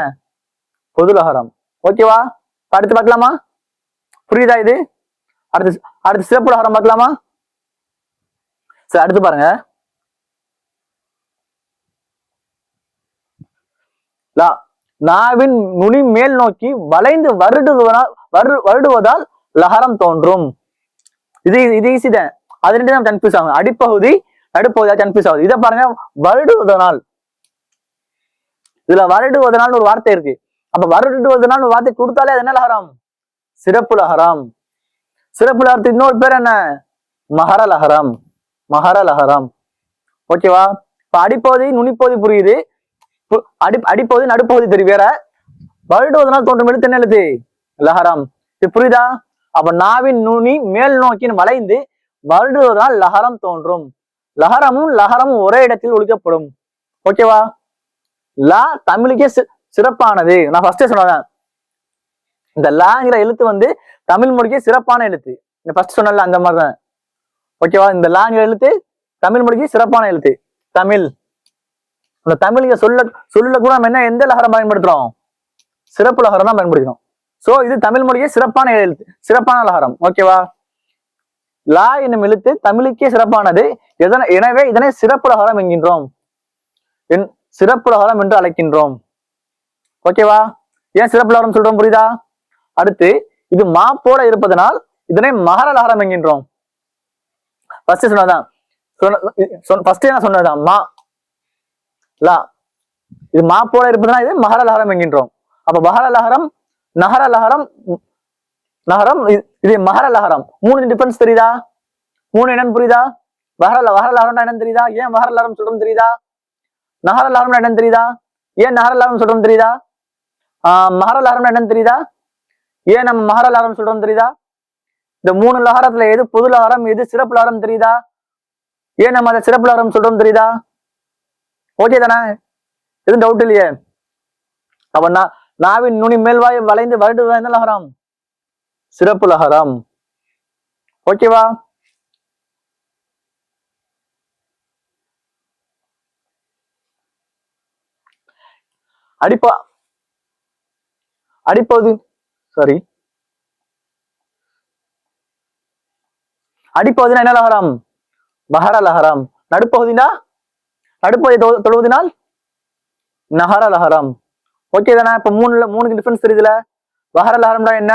பொது லஹரம். ஓகேவா? அடுத்து பார்க்கலாமா? புரியுதா இது? அடுத்து சிறப்பு லஹரம் பார்க்கலாமா? சரி, அடுத்து பாருங்க. நாவின் நுனி மேல் நோக்கி வளைந்து வருடுவதால் லஹரம் தோன்றும். இது ஈஸி தான். அது ரெண்டு தான் கன்ஃபியூஸ் ஆகும். அடிப்பகுதி நடுப்பகுதியா கன்ஃபியூஸ் ஆகுது. இதை பாருங்க, வருடுவதனால். இதுல வருடுவதனால் ஒரு வார்த்தை இருக்கு. அப்ப வருடுவதனால் ஒரு வார்த்தை கொடுத்தாலே அது என்ன லஹரம்? சிறப்பு லஹரம். சிறப்பு லஹரத்துக்கு இன்னொரு பேர் என்ன? மகர லஹரம். மகர லஹரம். ஓகேவா? இப்ப அடிப்பகுதி நுனிப்பகுதி புரியுது. அடிப்பகுதி நடுப்பகுதி தெரியும். வேற வருடுவதனால் தோன்றும் எழுத்து என்ன எழுத்து? லஹரம். இது புரியுதா? அப்ப நாவின் நுனி மேல் நோக்கி வளைந்து வருடுவதனால் லஹரம் தோன்றும். லஹரமும் ஒரே இடத்தில் ஒழிக்கப்படும். ஓகேவா? லா தமிழுக்கே சிறப்பானது. நான் ஃபர்ஸ்டே சொன்னேன், இந்த லாங்கிற எழுத்து தமிழ் மொழிக்கே சிறப்பான எழுத்து. ஃபர்ஸ்ட் சொன்னல அந்த மாதிரிதான். ஓகேவா? இந்த லாங்கிற எழுத்து தமிழ் மொழிக்கு சிறப்பான எழுத்து. தமிழ், அந்த தமிழுக்கு சொல்ல கூட நம்ம என்ன எந்த லஹரம் பயன்படுத்துறோம்? சிறப்பு லஹரம் தான் பயன்படுத்துறோம். சோ இது தமிழ் மொழியே சிறப்பான எழுத்து, சிறப்பான லஹரம். ஓகேவா? லா என்னும் எழுத்து தமிழுக்கே சிறப்பானது. எனவே இதனை சிறப்பு லஹரம் என்கின்றோம். சிறப்பு லஹரம் என்று அழைக்கின்றோம். ஓகேவா? ஏன் சிறப்பு லஹரம் சொல்றோம்? புரியுதா? அடுத்து இது மா போல இருப்பதனால் இதனை மகர லஹரம் என்கின்றோம். ஃபர்ஸ்ட் சொன்னதான். ஃபர்ஸ்ட் என்ன சொன்னதான்? மா லா. இது மா போல இருப்பதனால் இது மகர லஹரம் என்கின்றோம். அப்ப மகர லஹரம், நகர லஹரம், நகரம், இது மகர லஹரம். மூணு டிஃபரன்ஸ் தெரியுதா? மூணு என்னன்னு புரியுதா? வஹர லஹரம் என்னன்னு தெரியுதா? ஏன் வஹர லஹரம் சொல்றோம் தெரியுதா? நகர லஹரம் என்னன்னு தெரியுதா? ஏன் நகர லஹரம் சொல்றோம் தெரியுதா? மகர லஹரம் என்னன்னு தெரியுதா? ஏன் நம்ம மகர லஹரம் சொல்றோம் தெரியுதா? இந்த மூணு லஹரத்துல எது பொது லஹரம், எது சிறப்பு லஹரம் தெரியுதா? ஏன் நம்ம அதை சிறப்பு லஹரம் சொல்றோம் தெரியுதா? ஓகே தானே? எதுவும் டவுட் இல்லையே? அப்ப நாவின் நுனி மேல்வாய் வளைந்து வருடுவதா என்ன லஹரம்? சிறப்பு லஹரம். ஓகேவா? அடிப்பகுதி சாரி அடிப்பகுதினா என்ன லஹரம்? மகர லஹரம். நடுப்பகுதினா நடுப்பகுதி தொழுவதினால் நகர லஹரம். ஓகே தானே? இப்ப மூணுக்கு டிஃபரன்ஸ் தெரியுதுல. வஹர லஹரம்டா என்ன?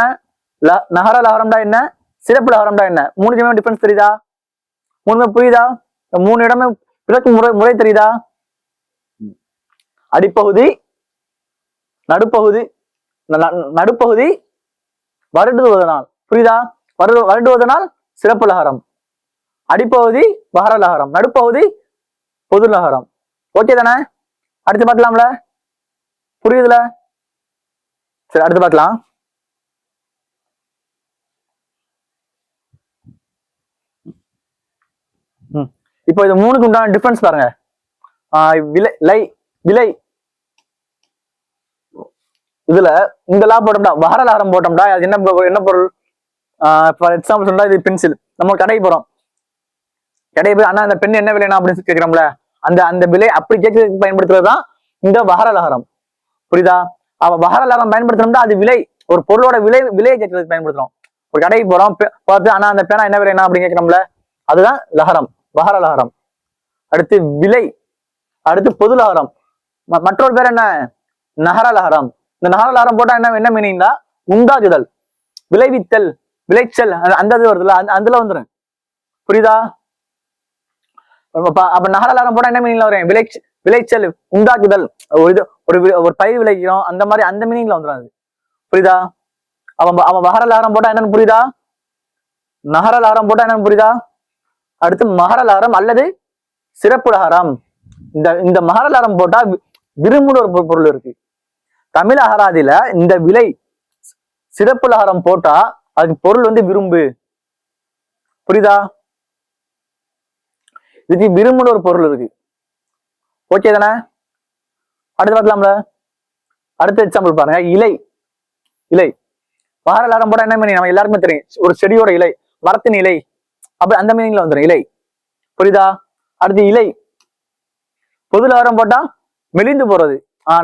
நகர லஹரம்டா என்ன? சிறப்பு லஹரம்டா என்ன? மூணுக்குமே டிஃபரன்ஸ் தெரியுதா? மூணுமே புரியுதா? மூணு இடமே பிறக்கும் முறை தெரியுதா? அடிப்பகுதி, நடுப்பகுதி வருடுவதனால். புரியுதா? வருடுவதனால் சிறப்பு லஹரம். அடிப்பகுதி வஹர லஹரம், நடுப்பகுதி பொது லஹரம். ஓகே தானே? அடுத்து பார்க்கலாம்ல? புரியுதுல? சரி, அடுத்து பார்க்கலாம். இப்போ இது மூணுக்கு உண்டான டிஃபரன்ஸ் பாருங்க. விலை இதுல இந்த லா போட்டோம்டா, வஹர லஹரம் போட்டோம்டா, அது என்ன பொருள்? ஃபார் எக்ஸாம்பிள் சொன்னா இது பென்சில். நம்ம கடைக்கு போறோம், கடைக்கு போய் அண்ணா அந்த பெண் என்ன விலைனா அப்படின்னு கேட்கிறோம்ல, அந்த விலை அப்படி கேட்கறதுக்கு பயன்படுத்துறதுதான் இந்த வஹர லஹரம். புரியுதா? அவ வஹர லஹரம் பயன்படுத்தணும்னா அது விலை, ஒரு பொருளோட விலையை கேட்கறதுக்கு பயன்படுத்துறோம். ஒரு கடைக்கு போறோம், பார்த்து அண்ணா அந்த பேனா என்ன விலைனா அப்படின்னு கேட்கிறோம்ல, அதுதான் லஹரம், வஹர லஹரம். அடுத்து விலை, அடுத்து பொது லஹரம், மற்றொரு பேர் என்ன? நகர லஹரம். இந்த நகரலாரம் போட்டா என்ன மீனிங்னா உண்டாகுதல், விளைவித்தல், விளைச்சல், அந்த இது வருதுல்ல, அதுல வந்துடும். புரியுதா? அப்ப நகரலாரம் போட்டா என்ன மீனிங்ல வரும்? விளைச்சல், உண்டாக்குதல், ஒரு இது ஒரு பயிர் விளைக்கிறோம், அந்த மாதிரி அந்த மீனிங்ல வந்துடும் அது. புரியுதா? அவன் மகரலாரம் போட்டா என்னன்னு புரியுதா? நகரலாரம் போட்டா என்னன்னு புரியுதா? அடுத்து மகரலாரம் அல்லது சிறப்புலகாரம். இந்த மகரலாரம் போட்டா விரும்புன்னு ஒரு பொருள் இருக்கு. தமிழ் அகராதியில இந்த விலை சிறப்புலகாரம் போட்டா அதுக்கு பொருள் வந்து விரும்பு. புரியுதா? இதுக்கு விரும்புன்னு ஒரு பொருள் இருக்கு. ஓகே தானே? அடுத்து பார்க்கலாம்ல. அடுத்த எக்ஸாம்பிள் பாருங்க. இலை. இலை மகரலாரம் போட்டா என்ன மீனிங் நம்ம எல்லாருக்குமே தெரியும். ஒரு செடியோட இலை, மரத்தின் இலை, அப்படி அந்த மீனிங்ல வந்துடும் இலை. புரியுதா? அடுத்து இலை பொதுலாரம் போட்டா மெலிந்து போறது.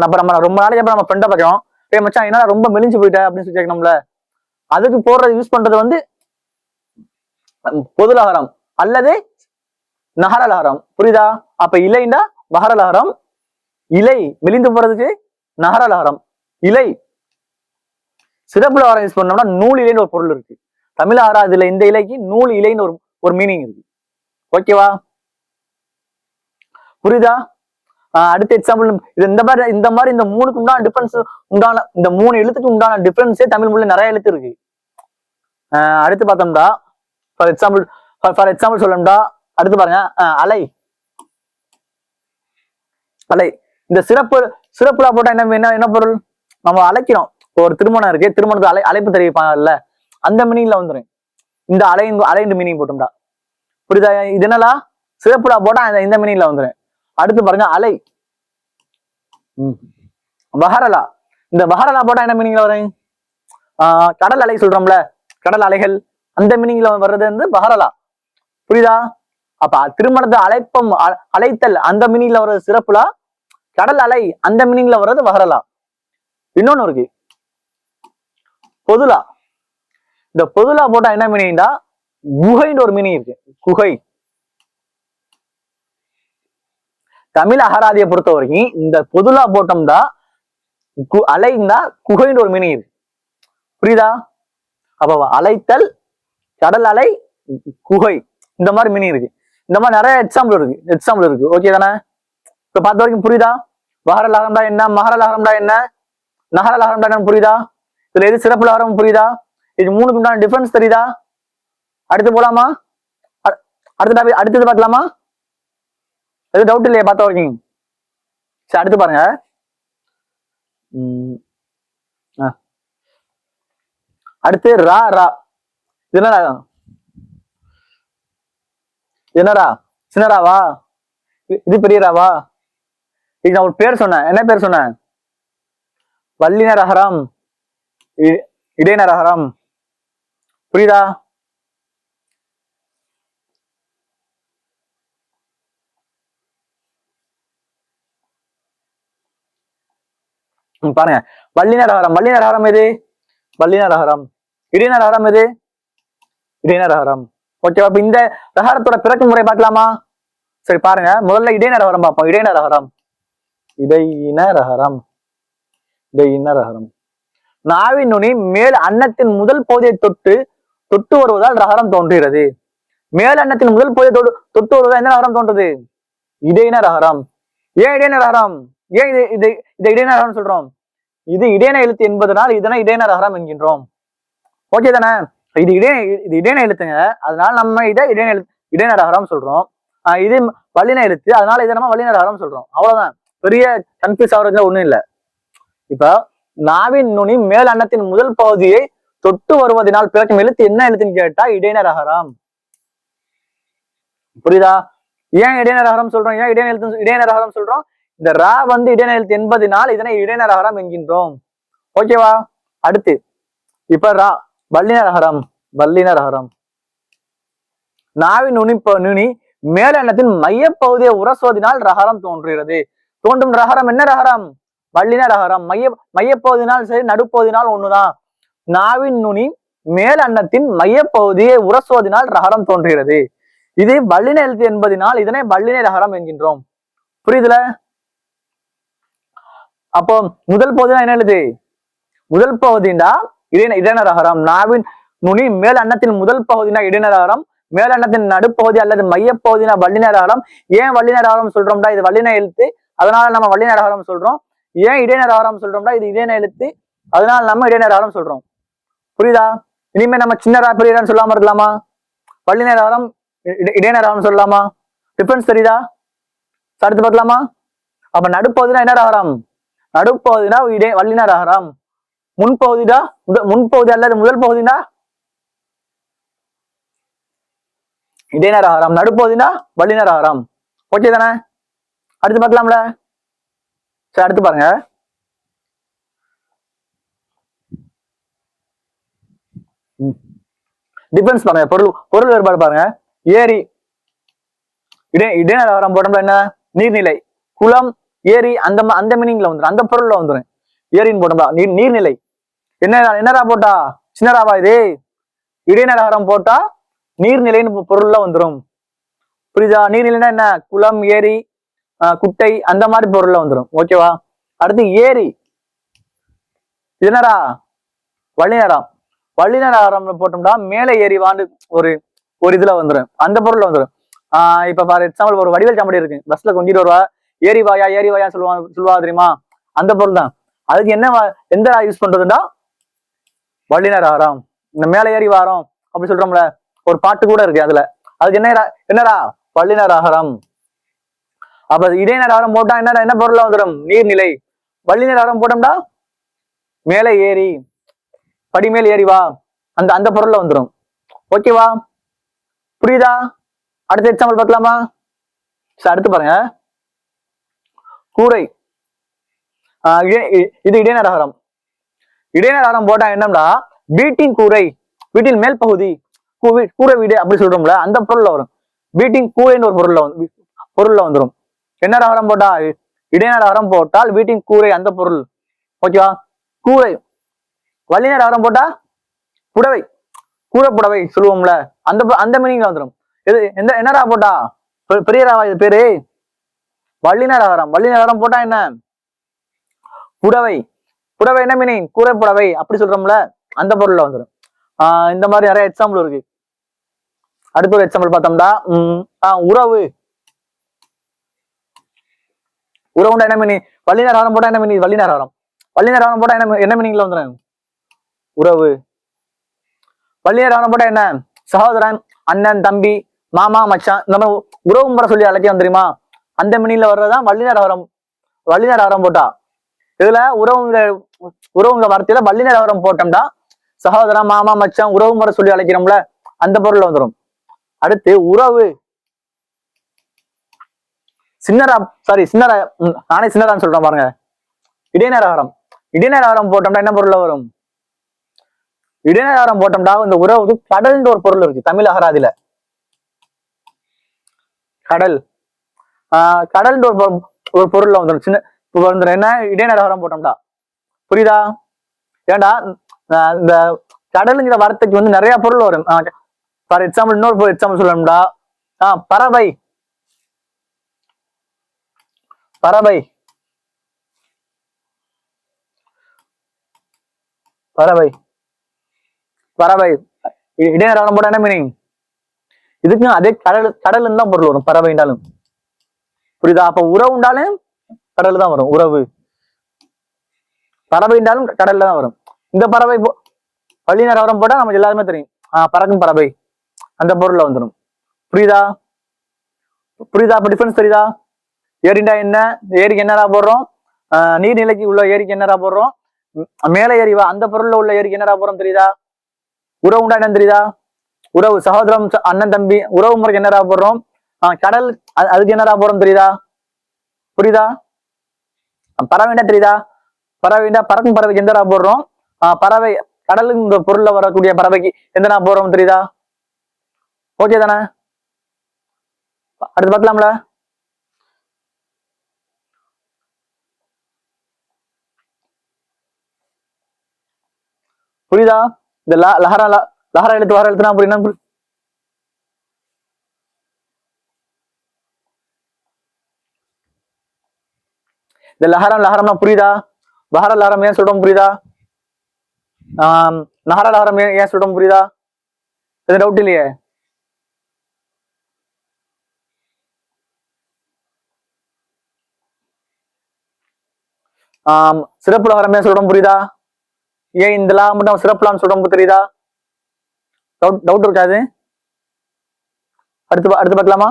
நம்ம ரொம்ப நாளைக்கு அப்புறம் நம்ம ஃப்ரெண்டை பார்க்கிறோம், மச்சான் என்ன ரொம்ப மெலிஞ்சு போயிட்ட அப்படின்னு சொல்லி கேட்கணும்ல, அதுக்கு போடுறது யூஸ் பண்றது வந்து பொதுலகாரம் அல்லது நகரலகாரம். புரியுதா? அப்ப இலைண்டா மகரலகாரம், இலை மெலிந்து போறதுக்கு நகரலகாரம், இலை சிறப்புலகாரம் யூஸ் பண்ணோம்னா நூல் இலைன்னு ஒரு பொருள் இருக்கு. தமிழ் ஆறாவதுல இந்த இலைக்கு நூல் இலைன்னு ஒரு மீனிங் இருக்கு. ஓகேவா? புரியுதா? அடுத்த எக்ஸாம்பிள் இது இந்த மாதிரி இந்த மூணுக்கு உண்டான டிஃபரன்ஸ் உண்டான இந்த 3 எழுத்துக்கு உண்டான டிஃபரன்ஸே தமிழ் மொழியில நிறைய எழுத்து இருக்கு. அடுத்து பார்த்தோம்டா ஃபார் எக்ஸாம்பிள் சொல்லணும்டா. அடுத்து பாருங்க, அலை. அலை இந்த சிறப்புலா போட்டா என்ன பொருள்? நம்ம அழைக்கிறோம். ஒரு திருமணம் இருக்கு, திருமணத்தை அழைப்பு தெரிவிப்பாங்கல்ல, அந்த மீனிங்ல வந்துடும். இந்த அலைந்து மீனிங் போட்டோம்டா. புரியுதா? இது என்னலா சிறப்புலா போட்டா இந்த மீனிங்ல வந்துடும். அடுத்து பாருங்க அலை. பஹரலா. இந்த பஹரலா போட்டா என்ன மீனிங்ல வரும்? கடல் அலை சொல்றோம்ல, கடல் அலைகள், அந்த மீனிங்ல வர்றது வந்து பஹரலா. புரியுதா? அப்ப திருமணத்தை அழைத்தல் அந்த மீனிங்ல வர்றது சிறப்புலா, கடல் அலை அந்த மீனிங்ல வர்றது பஹரலா. இன்னொன்னு இருக்கு பொதுலா. இந்த பொதுலா போட்டா என்ன மீனிங்டா குகைன்னு ஒரு மீனிங் இருக்கு. குகை. தமிழ் அகராதியை பொறுத்த வரைக்கும் இந்த பொதுலா போட்டோம்டா அலைன்னா குகைன்னு ஒரு மீனிங் இருக்கு. புரியுதா? அப்ப அலைத்தல், கடல் அலை, குகை, இந்த மாதிரி மீனிங் இருக்கு. இந்த மாதிரி நிறைய எக்ஸாம்பிள் இருக்கு. ஓகே தானே? இப்ப பார்த்த வரைக்கும் புரியுதா? மகரலகாரம்டா என்ன, மகரலகாரம்டா என்ன, நகரலகாரம்டா என்னன்னு புரியுதா? இதுல எது சிறப்புலகாரம் புரியுதா? இது மூணுக்கு உண்டான டிஃபரன்ஸ் தெரியுதா? அடுத்து போலாமா? அடுத்தது பார்க்கலாமா? எது டவுட் இல்லையா? பார்த்தா வரைக்கும் சரி. அடுத்து பாருங்க. அடுத்து ரா. ரா என்னடா சின்னராவா? இது பெரியராவா? இது நான் ஒரு பேர் சொன்னேன். என்ன பேர் சொன்னேன்? வல்லினரகரம், இடைநரகரம். புரியுதா? பாருங்க, வல்லினரகரம். வல்லினரகரம் எது? வல்லினரகரம். இடைநரகரம் எது? இடைநரகரம். ஓகேவா? இப்ப இந்த ரகரத்தோட பிறக்கு முறை பார்க்கலாமா? சரி பாருங்க, முதல்ல இடைநரகரம் பார்ப்போம். இடைநரகரம், இடையினரகரம், இடையினரகரம். நாவின் நுனி மேல் அன்னத்தின் முதல் பகுதியை தொட்டு வருவதால் ரகரம் தோன்றுகிறது. மேல் அன்னத்தின் முதல் பகுதியை தொட்டு வருவதால் எந்த ரகரம் தோன்றுது? இடையினரகரம். ஏன் இடையினரகரம்? ஏன் இதை இடையினரகரம் சொல்றோம்? இது இடையின எழுத்து என்பதனால் இதனை இடையினரகரம் என்கின்றோம். ஓகே தானே? இது இடையின எழுத்துங்க, அதனால நம்ம இதை இடைநரகரம் சொல்றோம். இது வல்லின எழுத்து, அதனால இதை நம்ம வல்லினரகரம் சொல்றோம். அவ்வளவுதான். பெரிய கன்ஃபியூஸ் ஆகுறதுல ஒண்ணும் இல்லை. இப்ப நாவின் நுனி மேல் அன்னத்தின் முதல் பகுதியை தொட்டு வருவதனால் பிறக்கும் எழுத்து என்ன எழுத்துன்னு கேட்டா இடைநரகரம். புரியுதா? ஏன் இடைநரகரம் சொல்றோம்? ஏன் இடைநரகரம் சொல்றோம்? இந்த ரா வந்து இடையின எழுத்து என்பதனால் இதனை இடைநரகரம் என்கின்றோம். ஓகேவா? அடுத்து இப்ப ரா வல்லினரகரம். வல்லினரகரம் நாவின் நுனி மேல் அன்னத்தின் மையப்பகுதியை உரசுவதனால் ரகரம் தோன்றுகிறது. தோன்றும் ரகரம் என்ன ரகரம்? வல்லினரகரம். மையப்பகுதினால் சரி, நடுப்பகுதினால் ஒண்ணுதான். நாவின் நுனி மேல் அன்னத்தின் மையப்பகுதியை உரசுவதனால் ரகரம் தோன்றுகிறது. இது வல்லின எழுத்து என்பதனால் இதனை வல்லின ரகரம் என்கின்றோம். புரியுதுல? அப்போ முதல் பகுதினா என்ன எழுத்து? முதல் பகுதிண்டா இடைநரகரம். நாவின் நுனி மேல் அன்னத்தின் முதல் பகுதினா இடைநரகரம், மேல் அன்னத்தின் நடுப்பகுதி அல்லது மையப்பகுதினா வல்லினரகரம். ஏன் வல்லினரகரம் சொல்றோம்டா, இது வல்லின எழுத்து, அதனால நம்ம வல்லினரகரம் சொல்றோம். ஏன் இடைநரகரம் சொல்றோம்டா, இது இடையின எழுத்து, அதனால நம்ம இடைநரகரம் சொல்றோம். புரியுதா? இனிமே நம்ம சின்னரா பெரியரான்னு சொல்லாம இருக்கலாமா? வல்லினரகரம் இடைநரகரம் சொல்லலாமா? டிஃபரன்ஸ் தெரியுதா? அடுத்து பார்க்கலாமா? அப்ப நடுப்பகுதினா என்ன ரகரம்? நடுப்பகுதினா வல்லினரகரம். முன்பகுதிடா முன்பகுதி அல்லது முதல் பகுதினா இடைநரகரம். நடுப்பகுதினா வல்லினரகரம். ஓகே தானே? அடுத்து பார்க்கலாம்ல. சரி, அடுத்து பாருங்க. டிஃபரன்ஸ் பாருங்க, பொருள் வேறுபாடு பாருங்க. ஏரி இடைநரகரம் போட்டோம்னா என்ன? நீர்நிலை. குளம், ஏரி அந்த மீனிங்ல வந்துடும், அந்த பொருள்ல வந்துடும். ஏரின்னு போட்டோம்னா நீர்நிலை. என்னடா போட்டா சின்னராவா இது? இடைநரகரம் போட்டா நீர்நிலைன்னு பொருள்ல வந்துடும். புரியுதா? நீர்நிலைன்னா என்ன? குளம், ஏரி, குட்டை, அந்த மாதிரி பொருள்ல வந்துடும். ஓகேவா? அடுத்து ஏரி என்னடா? வல்லினரம். வல்லினரகரம் போட்டோம்னா மேலே ஏறி வாண்டு ஒரு இதுல வந்துடும், அந்த பொருள்ல வந்துடும். இப்ப ஃபார் எக்ஸாம்பிள் ஒரு வடிவேல் காமெடி இருக்கு, பஸ்ல கொஞ்சிட்டு வருவா, ஏரி வாயா சொல்லுவா தெரியுமா? அந்த பொருள் தான். அதுக்கு என்ன எந்த யூஸ் பண்றதுன்னா வல்லினரகரம். இந்த மேலே ஏறி வாரம் அப்படி சொல்றோம்ல, ஒரு பாட்டு கூட இருக்கு அதுல. அதுக்கு என்னடா வல்லினரகரம். அப்ப இடைநரகரம் போட்டா என்ன பொருள்ல வந்துடும்? நீர்நிலை. வல்லினரகரம் போட்டோம்னா மேலே ஏறி, படிமேல் ஏறி வா, அந்த பொருள்ல வந்துடும். ஓகேவா? புரியுதா? அடுத்த எக்ஸாம்பிள் பார்க்கலாமா? அடுத்து பாருங்க. கூரை. இது இடைநரகரம். இடைநரகரம் போட்டா என்னன்னா வீட்டின் கூரை, வீட்டின் மேல் பகுதி, கூரை வீடு அப்படி சொல்றோம்ல, அந்த பொருள்ல வரும். வீட்டின் கூரைன்னு ஒரு பொருள்ல வந்துடும். என்ன ரகரம் போட்டா? இடைநரகரம் போட்டால் வீட்டின் கூரை, அந்த பொருள். ஓகேவா? கூரை. வல்லினரகரம் போட்டா புடவை, கூரை புடவை சொல்லுவோம்ல, அந்த மீனிங்ல வந்துடும். இது என்னடா போட்டா? பெரியராவா இது பேரு? வல்லினரகரம். வல்லினரகரம் போட்டா என்ன? புடவை. புடவை என்ன மீனிங்? கூரை புடவை அப்படி சொல்றோம்ல, அந்த பொருள்ல வந்துடும். இந்த மாதிரி நிறைய எக்ஸாம்பிள் இருக்கு. அடுத்த ஒரு எக்ஸாம்பிள் பார்த்தோம்னா உறவு. உறவுண்டா என்ன மீனிங்? வல்லினரகரம் போட்டா என்ன மீனிங்? வல்லினரகரம். வல்லினரகரம் போட்டா என்ன மீனிங்ல வந்துடும்? உறவு. வல்லினரகரம் போட்டா என்ன? சகோதரன், அண்ணன், தம்பி, மாமா, மச்சான், இந்த மாதிரி உறவு முறை சொல்லி அழைக்க தெரியுமா? அந்த மீனிங்ல வர்றதுதான் வல்லினரகரம். வல்லினரகரம் போட்டா. இதுல உறவுங்க வார்த்தையில வல்லினரகரம் போட்டோம்னா சகோதரன், மாமா, மச்சான், உறவு முறை சொல்லி அழைக்கிறோம்ல, அந்த பொருள்ல வந்துடும். அடுத்து உறவு. சின்னரா, நானே சின்னரான்னு சொல்றேன் பாருங்க. இடைநரகரம். இடைநரகரம் போட்டோம்னா என்ன பொருள்ல வரும்? இடைநரகரம் போட்டோம்னா இந்த உறவு கடல்ன்ற ஒரு பொருள் இருக்கு தமிழ் அகராதியில. கடல். கடல்ன்ற ஒரு பொருள்ல வந்துடும். சின்ன என்ன இடைநரகரம் போட்டோம்டா. புரியுதா? ஏண்டா இந்த கடலுங்கிற வார்த்தைக்கு வந்து நிறைய பொருள் வரும். ஃபார் எக்ஸாம்பிள் இன்னொரு எக்ஸாம்பிள் சொல்லணும்டா. பறவை. பறவை. பறவை. பறவை. இடைநரகரம் போட என்ன மீனிங்? இதுக்கு அதே கடல் தான் பொருள் வரும் பறவை என்றாலும். புரியுதா? அப்ப உறவு உண்டாலும் கடல் தான் வரும். உறவு. பறவை என்றாலும் கடல்ல தான் வரும். இந்த பறவை வல்லினரகரம் போட்டா நமக்கு எல்லாருமே தெரியும், பறக்கும் பறவை, அந்த பொருள்ல வந்துடும். புரியுதா? புரியுதா? அப்ப டிஃபரன்ஸ் தெரியுதா? ஏரிண்டா என்ன? ஏரிக்கு என்னடா போடுறோம்? நீர்நிலைக்கு உள்ள ஏரிக்கு என்னடா போடுறோம்? மேலே ஏறிவா, அந்த பொருள்ல உள்ள ஏரிக்கு என்னடா போறோம் தெரியுதா? உறவு உண்டா என்னன்னு தெரியுதா? உறவு, சகோதரம், அண்ணன், தம்பி, உறவு முறைக்கு என்னடா போடுறோம்? கடல், அதுக்கு என்னடா போறோம் தெரியுதா? புரியுதா? பறவைண்டா தெரியுதா? பறவைண்டா பறக்கும் பறவைக்கு எந்தடா போடுறோம்? பறவை, கடலுங்கிற பொருள்ல வரக்கூடிய பறவைக்கு எந்தடா போடுறோம் தெரியுதா? ஓகே தானே? அடுத்து பார்க்கலாம்ல. புரியுதா? இந்த லஹரா எழுத்து வர எழுத்துனா புரியுதா? இந்த லஹரம்னா புரியுதா? லஹரம் ஏன் சொல்றோம் புரியுதா? நகராளகாரம் ஏன் சொல்றோம் புரியுதா? எது டவுட் இல்லையே? சிறப்புலகாரம் ஏன் சொல்றோம் புரியுதா? ஏன் இந்த லா மட்டும் சிறப்புலான்னு சொல்றோம் தெரியுதா? டவுட் இருக்காது? அடுத்து அடுத்து பார்க்கலாமா?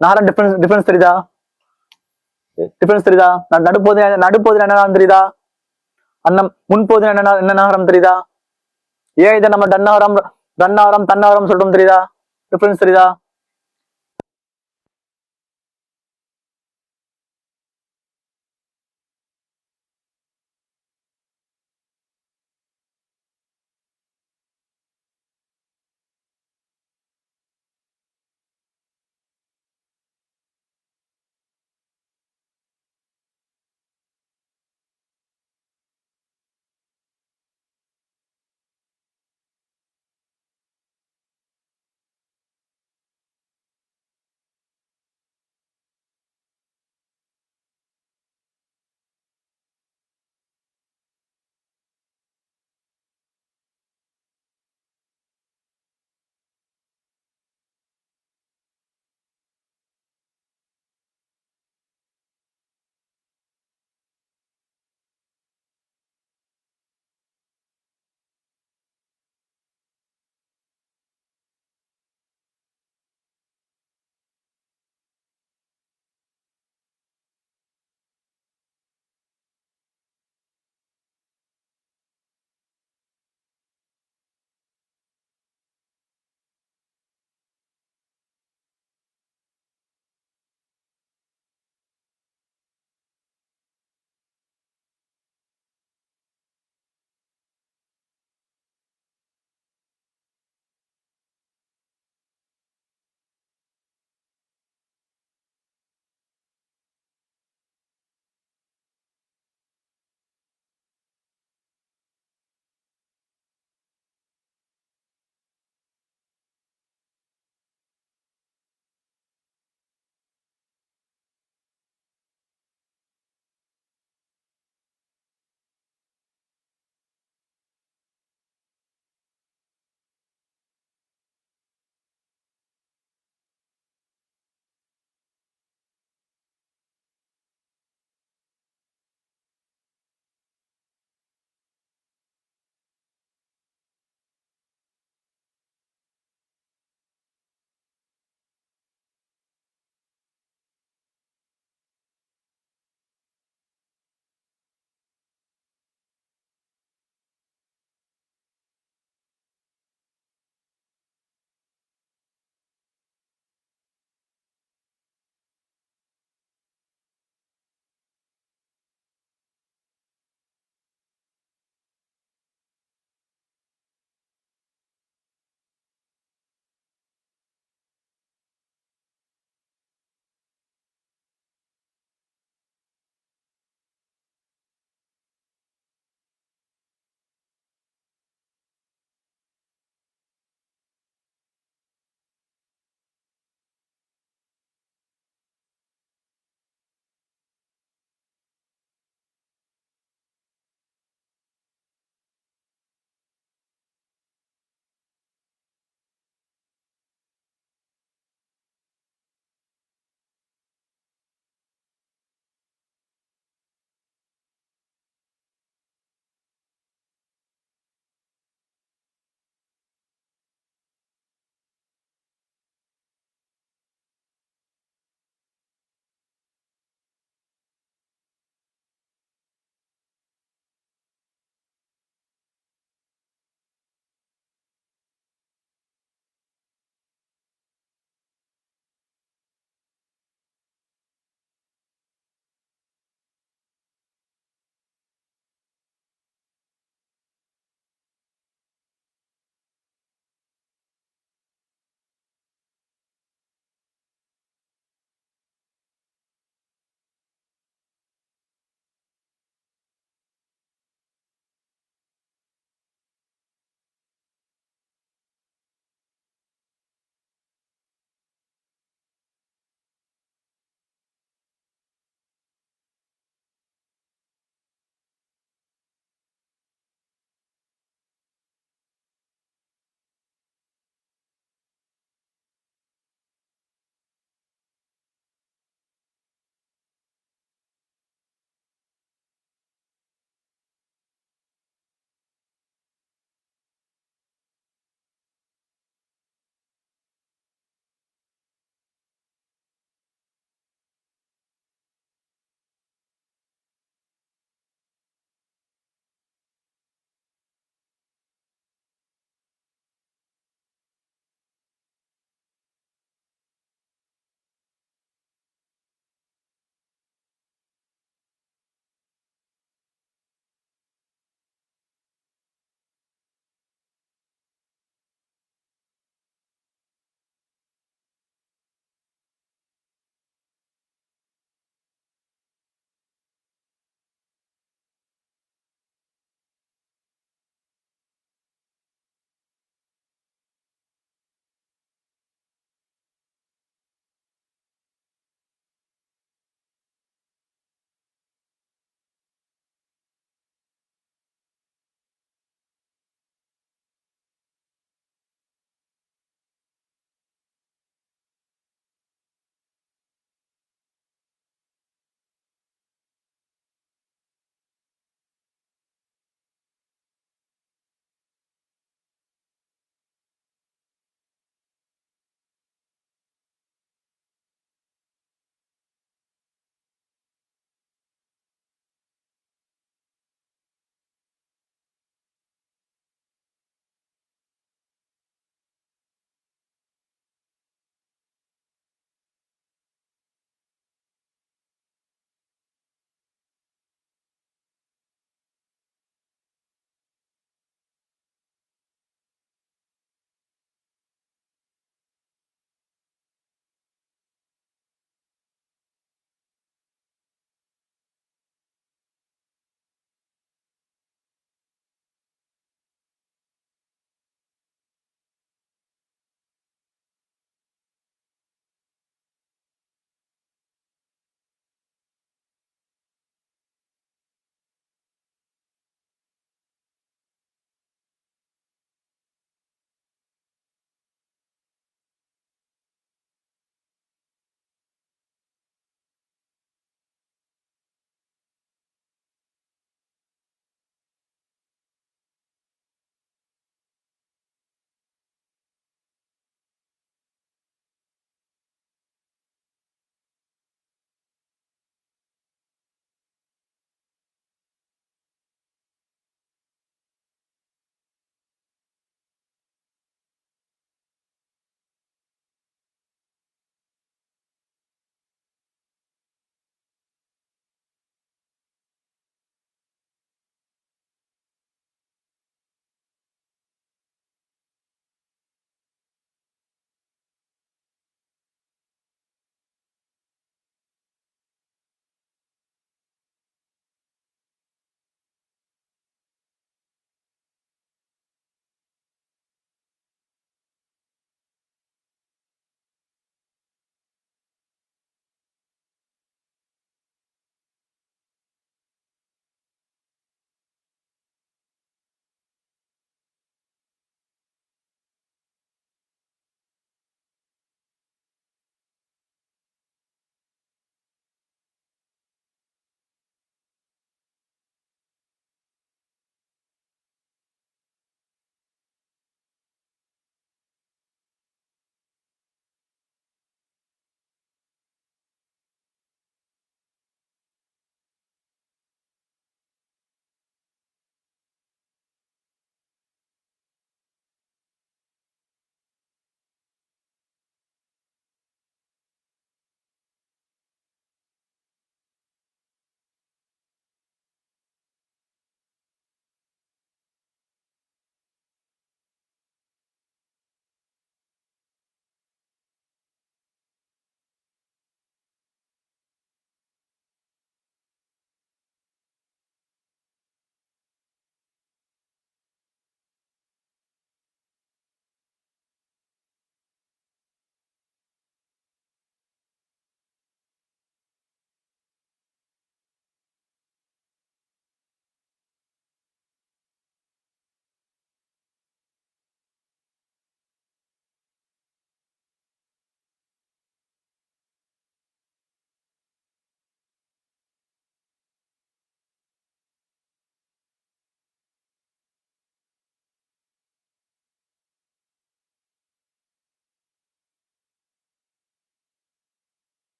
நகரம் டிஃபரன்ஸ் தெரியுதா? டிஃபரன்ஸ் தெரியுதா? நடுப்போது என்ன தெரியுதா? அன்னம் முன்போது என்ன நகரம் தெரியுதா? ஏன் இதை நம்ம தன்னாவரம் தன்னாவரம் சொல்றோம் தெரியுதா? டிஃபரன்ஸ் தெரியுதா?